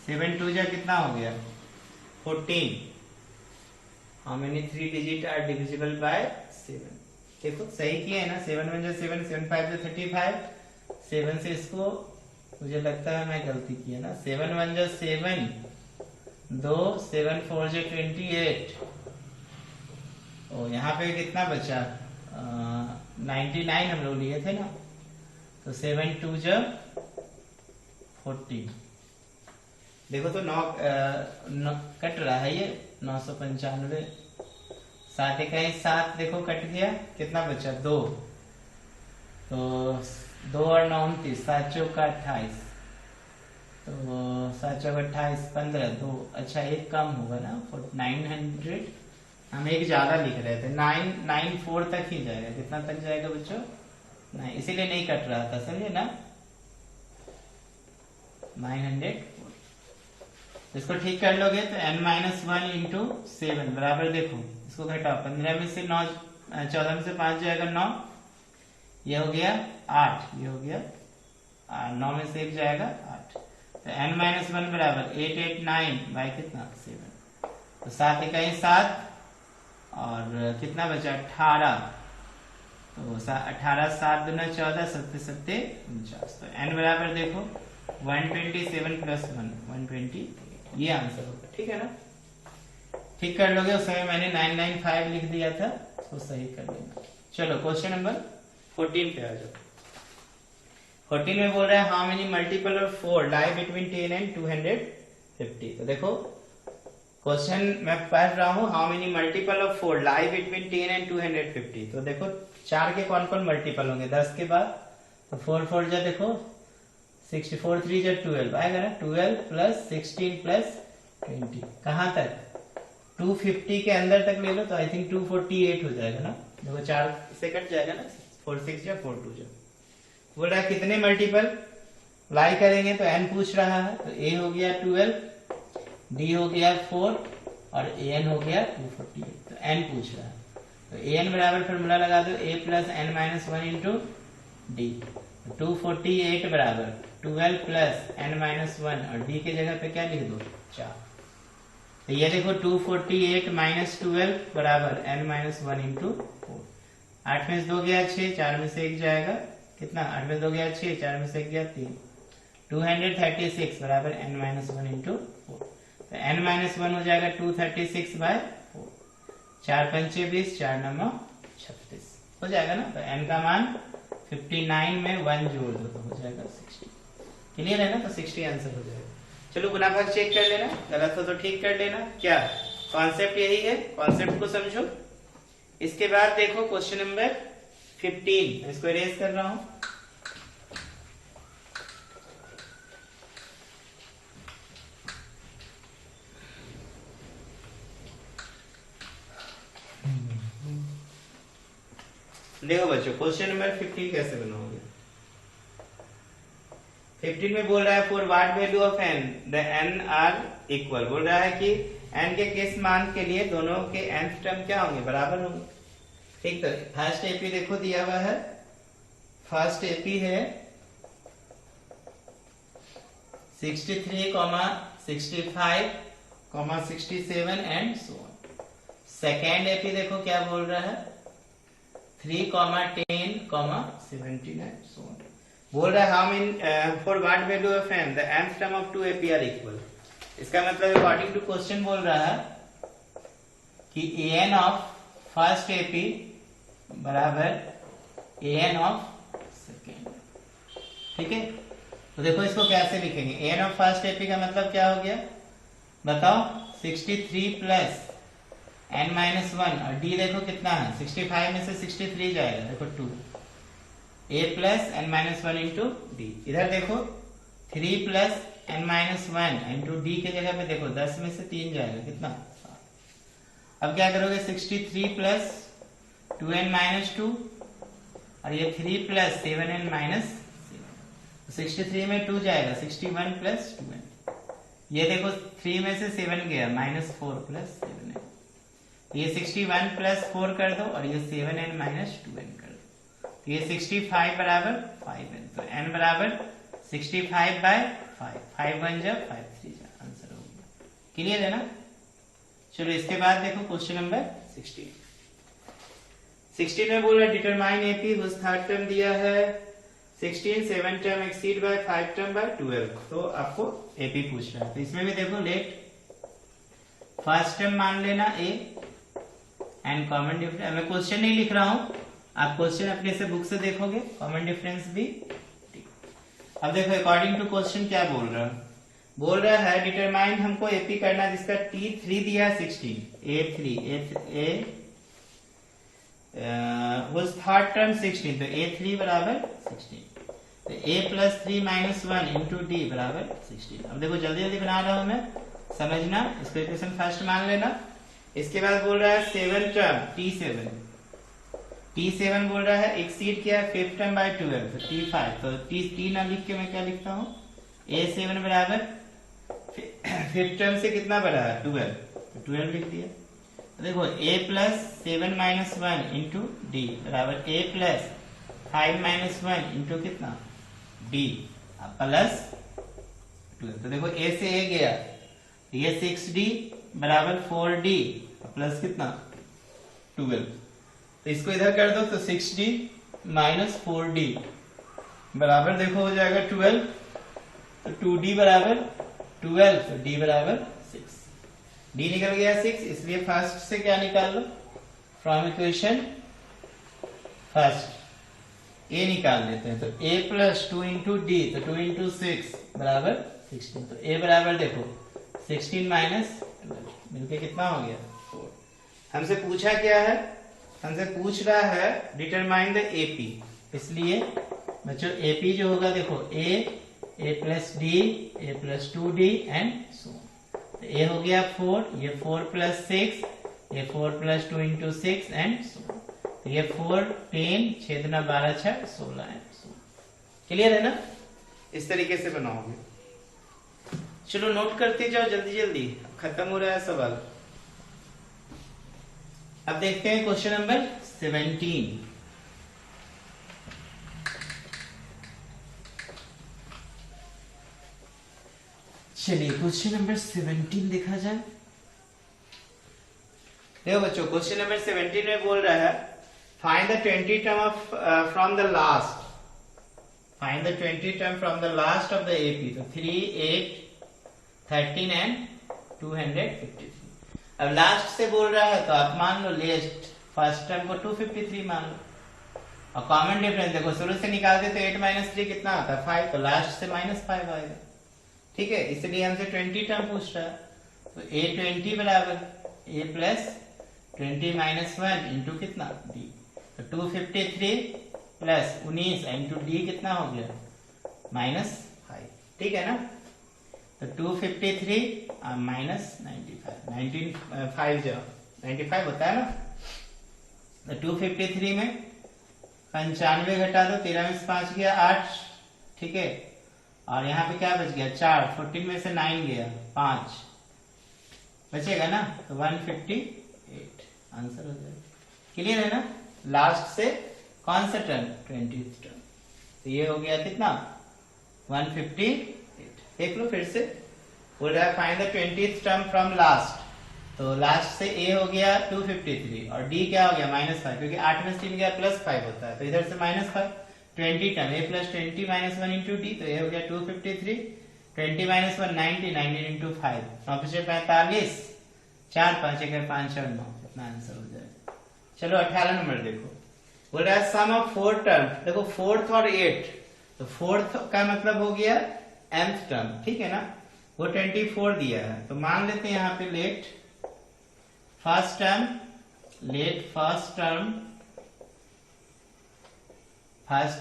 7 2 जा कितना हो गया 14, how many 3 digit are divisible by 7, देखो सही किया है ना, 7 1 जा 7, 7 5 जा 35, 7 से इसको मुझे लगता है मैं गलती किया ना, 7 1 जा 7, 2 7 4 जा 28, ओ यहाँ पे कितना बचा 99 हम लोग लिए थे ना, तो 7 2 जा 40, देखो तो 9 कट रहा है ये 995, 7 इकाई 7 देखो कट गया, कितना बचा 2, तो 2 और 9 29, 7 चौका 28, तो 7 चौका 28 15, 2 अच्छा एक कम होगा ना 900, हम एक ज्यादा लिख रहे थे, 994 तक ही जाएगा, कितना तक जाएगा बच्चों 9, इसीलिए नहीं कट रहा था, समझे ना 904, इसको ठीक कर लोगे तो n माइनस 1 इंटू 7 बराबर देखो इसको घटाओ, 15 में से 9, 14 में से 5 जाएगा 9, ये हो गया 8, ये हो गया 9 में से 1 जाएगा 8, तो n माइनस 1 बराबर 889 बाई कितना 7, तो 7 इकाई 7 और कितना बचा 18, तो 18 7 दूना 14, 7 7 49, तो n बराबर देखो 127 प्लस 1 120, ये आंसर होगा, ठीक है ना। ठीक कर लोगे, उस समय मैंने 995 लिख दिया था, तो सही कर लेना। चलो क्वेश्चन नंबर 14 पे आ जाओ। 14 में बोल रहा है how many multiple of 4 lie between 10 and 250, तो देखो क्वेश्चन मैं पढ़ रहा हूँ, how many multiple of 4 lie between 10 and 250, तो देखो 4 के कौन कौन मल्टीपल होंगे 10 के बाद, तो 4 4 जा देखो 64 3 जा 12 आएगा ना, 12 प्लस 16 प्लस 20, कहाँ तक 250 के अंदर तक ले लो, तो आई थिंक 248 हो जाएगा ना, देखो 4 से कट जाएगा ना, 4 6 जा 4 2 जा, बोल रहा है कितने मल्टीपल लाई करेंगे, तो n पूछ रहा है, तो a हो गया 12, d हो गया 4 और an हो गया 248, तो n पूछ रहा है, तो an बराबर फॉर्मूला लगा दो a plus n minus 1 into D, 248 बराबर 12 प्लस n माइनस 1 और d के जगह पे क्या लिख दो 4, तो ये देखो 248 माइनस 12 बराबर n माइनस 1 इंटू 4, 8 में से 2 गया 6, 4 में से 1 जाएगा कितना, 8 में 2 गया 6, 4 में से 1 गया 3, 236 बराबर n माइनस 1 इंटू 4, तो n माइनस 1 हो जाएगा 236 बाय 4, 4 पंचे 20, 4 नंबर 36 हो जाएगा ना, तो n का मान 59 में 1 जोड़ दो तो हो जाएगा 60, क्लियर है ना, तो 60 आंसर हो जाएगा। चलो गुना भाग चेक कर लेना, गलत हो तो ठीक कर लेना, क्या कॉन्सेप्ट यही है, कॉन्सेप्ट को समझो। इसके बाद देखो क्वेश्चन नंबर 15, इसको इरेज कर रहा हूं, देखो बच्चों क्वेश्चन नंबर 15 कैसे बनाओगे। 15 में बोल रहा है for what value of n the n are equal, बोल रहा है कि n के किस मान के लिए दोनों के nth टर्म क्या होंगे, बराबर होंगे। ठीक, तो फर्स्ट एपी देखो दिया हुआ है, फर्स्ट एपी है 63, 65, 67 and so on. Second AP देखो क्या बोल रहा है 3, 10, 17 एंड सो ऑन। बोल रहा है how many for what value of n the nth term of 2 AP are equal. इसका मतलब अकॉर्डिंग टू क्वेश्चन बोल रहा है कि an ऑफ फर्स्ट एपी बराबर an ऑफ सेकेंड। ठीक है, तो देखो इसको कैसे लिखेंगे, an ऑफ फर्स्ट एपी का मतलब क्या हो गया बताओ, 63 प्लस n माइनस 1, और d देखो कितना है 65 में से 63 जाएगा, देखो 2 a plus n minus 1 into D. इधर देखो 3 plus n minus 1 into D के जगह पे देखो 10 में से 3 जाएगा, कितना 7। अब क्या करोगे 63 प्लस 2n माइनस 2 और ये 3 प्लस 7n माइनस 63 में 2 जाएगा 61 प्लस 2n। ये देखो 3 में से 7 गया -4 प्लस 7n। ये 61 प्लस 4 कर दो और ये 7n माइनस 2n कर दो, तो ये 65 बराबर 5n, तो n बराबर 65 बाय 5, 5 1 जा 5 3 जा, आंसर हो गया। क्लियर है ना। चलो इसके बाद देखो क्वेश्चन नंबर 16 में बोल रहा है determine AP whose third term दिया है 16, 7 term exceed by 5 term by 12, तो आपको एपी पूछ रहा है। तो इसमें भी देखो लेट फर्स्ट टर्म मान लेना a एंड कॉमन डिफरेंस, मैं क्वेश्चन नहीं लिख रहा हूं, आप क्वेश्चन अपने से बुक से देखोगे, कॉमन डिफरेंस भी। अब देखो अकॉर्डिंग टू क्वेश्चन क्या बोल रहा है, बोल रहा है डिटरमाइन हमको एपी करना है जिसका t3 दिया है 16, a3 was थर्ड टर्म 16, तो a3 बराबर 16, तो a plus 3 minus 1 into D बराबर 16। अब देखो जल्दी जल्दी बना रहा हूं मैं, समझना, इसको इक्वेशन फर्स्ट मान लेना। इसके बाद बोल रहा है 7 टर्म t7 बोल रहा है एक्सीड किया 5 टर्म बाय 12, तो t5, तो t ना लिख के मैं क्या लिखता हूँ a7 बराबर 5 टर्म से कितना बड़ा है 12, तो 12 लिख दिया। देखो a plus 7 minus 1 into D बराबर a प्लस 5 माइनस 1 इंटू कितना d प्लस 12, तो देखो a से a गया, ये 6d बराबर 4d प्लस कितना 12, तो इसको इधर कर दो, तो 6d माइनस 4d बराबर देखो हो जाएगा 12, तो 2d बराबर 12, तो d बराबर 6, d निकल गया 6, इसलिए फर्स्ट से क्या निकाल लो फ्रॉम इक्वेशन फर्स्ट a निकाल देते हैं, तो a प्लस 2 इंटू डी, तो 2 इंटू 6 बराबर 16, तो a बराबर देखो 16 माइनस 12 मिलके कितना हो गया 4। हमसे पूछा क्या है, हमसे पूछ रहा है डिटरमाइन द एपी, इसलिए बच्चों एपी जो होगा देखो a plus D, a plus 2d and so, तो a हो गया 4, ये 4 प्लस 6, ये 4 प्लस 2 इंटू 6 एंड सो, तो ये 4 10 छेदना 12 6 16 एंड सो। क्लियर है ना, इस तरीके से बनाओगे। चलो नोट करते जाओ जल्दी जल्दी, खत्म हो रहा है सवाल। अब देखते हैं क्वेश्चन नंबर 17। चलिए क्वेश्चन नंबर 17 देखा जाए। देखो बच्चों क्वेश्चन नंबर 17 में बोल रहा है find the 20 term of from the last, find the 20 term from the last of the AP, तो 3, 8, 13 एंड 253। अब लास्ट से बोल रहा है तो आप मान लो लेस्ट फर्स्ट टर्म को 253 मान लो, और कॉमन डिफरेंस देखो शुरू से निकालते तो 8 माइनस 3 कितना आता है 5, तो लास्ट से -5 आएगा। ठीक है, इसलिए हमसे 20 टर्म पूछ रहा है, तो a20 बराबर a प्लस 20 माइनस 1 इंटू कितना d, तो 253 प्लस 19 इंटू d कितना हो गया -5। ठीक है ना, तो 253 माइनस 95 जाओ 95 होता है ना, तो 253 में 95 घटा दो, 13 में से 5 गया 8, ठीक है। और यहाँ पे क्या बच गया 4, 14 में से 9 गया 5 बचेगा ना, तो 158 आंसर हो जाएगा। क्लियर है ना। लास्ट से कौन सा टर्म 20th टर्म, तो ये हो गया कितना 158। देख लो फिर से, बोल रहा है find the 20th term from last, तो लास्ट से a हो गया 253 और d क्या हो गया -5, क्योंकि 8 में से 3 गया +5 होता है, तो इधर से -5, 20 टर्म a + 20 - 1 × d, तो ये हो गया 253, 20 - 1 90, 90 × 5 9 × 45, 4 5 1 5 और 9, इतना आंसर हो जाएगा। चलो 18 नंबर देखो, बोल रहा है सम ऑफ 4 टर्म, देखो 4th और 8, तो 4th का मतलब हो गया nth टर्म, ठीक है ना, वो 24 दिया है, तो मान लेते हैं यहाँ पे let first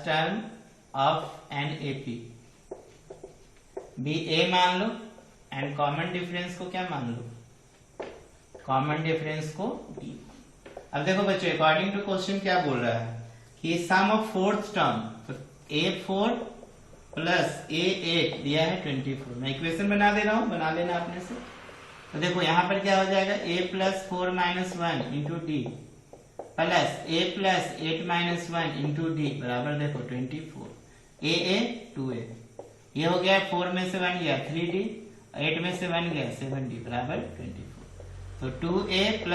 term of an AP be A मान लो, एंड कॉमन डिफरेंस को क्या मान लो, कॉमन डिफरेंस को डी। अब देखो बच्चों, अकॉर्डिंग टू क्वेश्चन क्या बोल रहा है कि सम ऑफ 4th टर्म, तो a4 प्लस a8 दिया है 24, मैं इक्वेशन बना दे रहा हूं, बना लेना अपने से। तो देखो यहाँ पर क्या हो जाएगा a + 4 - 1 × d plus a + 8 - 1 × d बराबर देखो 24, a 2a, ये हो गया 4 में से 1 गया 3d, 8 में से 1 गया 7d बराबर 24, तो 2a +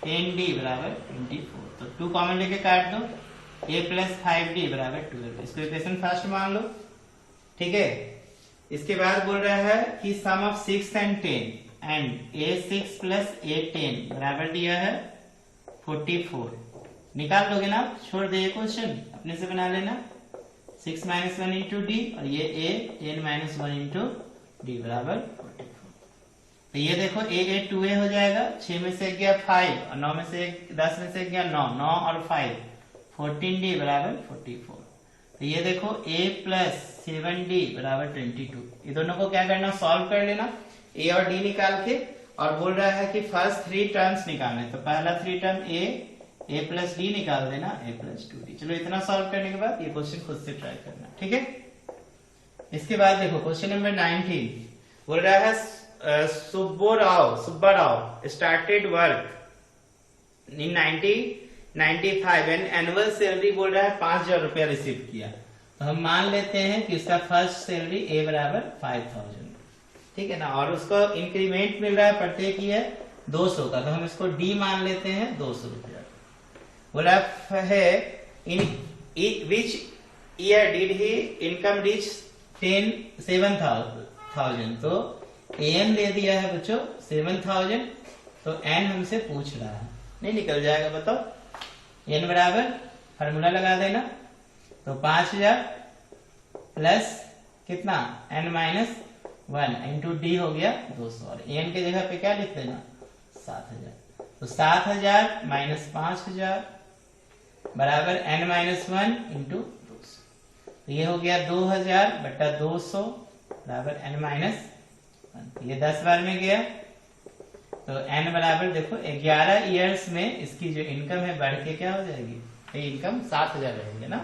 10d बराबर 24, तो 2 कॉमन लेके काट दो, a + 5d बराबर 12, इसको इक्वेशन फर्स्ट मान लो, ठीक है। इसके बाद बोल रहा है कि सम of 6 and 10 and a6 + a10 बराबर दिया है 44, निकाल लोगे ना, छोड़ दे ये क्वेश्चन, अपने से बना लेना, 6 - 1 × d और ये a 10 - 1 × d बराबर 44, तो ये देखो a 2a हो जाएगा, 6 में से गया 5 और 9 में से 10 में से गया 9, 9 और 5 14d बराबर 44, तो ये देखो a + 7d बराबर 22, ये दोनों को क्या करना, सॉल्व कर लेना a और d निकाल के, और बोल रहा है कि फर्स्ट 3 टर्म्स निकालने, तो पहला 3 टर्म a + d निकाल देना, a + 2d। चलो इतना सॉल्व करने के बाद ये क्वेश्चन खुद से ट्राई करना, ठीक है। इसके बाद देखो क्वेश्चन नंबर 19, बोल रहा है Subba Rao started work in 1995 and annual salary बोल रहा है 5000 रुपया रिसीव किया, तो हम मान लेते हैं कि उसका फर्स्ट सैलरी a बराबर 5000, ठीक है ना, और उसको इंक्रीमेंट मिल रहा है प्रत्येक ईयर 200 का, तो हम इसको d मान लेते हैं 200 रुपया। बोला है in which year did he income reach 7,000, तो an दे दिया है बच्चों 7000, तो n हमसे पूछ रहा है, नहीं निकल जाएगा, बताओ n बराबर फार्मूला लगा देना, तो 5000 प्लस कितना n - 1 × d हो गया 200, और n के जगह पे क्या लिख देना 7000, तो 7000 - 5000 बराबर n - 1 × 200, तो ये हो गया 2000 बटा 200 बराबर n - 1, ये 10 बार में गया, तो n बराबर देखो 11 ईयर्स में इसकी जो इनकम है बढ़ के क्या हो जाएगी, ये इनकम 7000 रहेगी ना।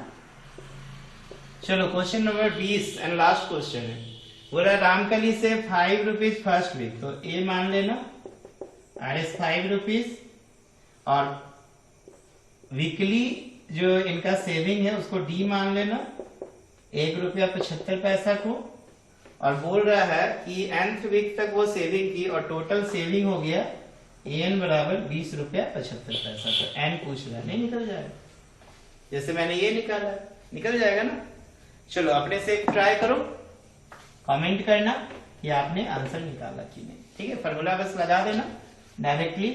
चलो question number 20 and last question है, बोला रामकली से 5 रुपीज फर्स्ट वीक, तो ए मान लेना RS 5 रुपीज, और वीकली जो इनका सेविंग है उसको डी मान लेना, 1 रुपया 75 पैसा को, और बोल रहा है कि nth वीक तक वो सेविंग की और टोटल सेविंग हो गया an बराबर 20 रुपया 75 पैसा, तो n पूछ रहा है, नहीं निकल जाएगा, जैसे मैंने ये निकाला है, निकल जाएगा ना। चलो अपने से ट्राई करो, कमेंट करना कि आपने आंसर निकाला कि नहीं, ठीक है। फॉर्मूला बस लगा देना डायरेक्टली,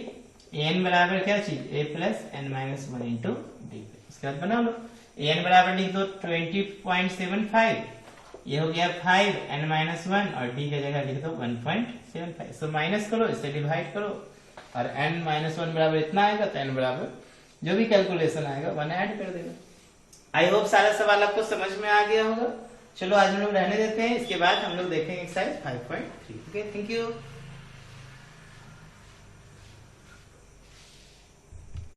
an बराबर क्या चीज a + n - 1 × d, उसके बाद बना लो, an बराबर लिख दो 20.75, ये हो गया 5 n - 1 और d की जगह लिख दो 1.75, सो माइनस करो, इससे डिवाइड करो, और n - 1 बराबर इतना आएगा, तो n बराबर जो भी कैलकुलेशन आएगा 1 ऐड कर देगा। आई होप सारा सवाल आपको समझ में आ गया होगा। चलो आज हम लोग रहने देते हैं, इसके बाद हम लोग देखेंगे एक्सरसाइज 5.3। Okay, thank you.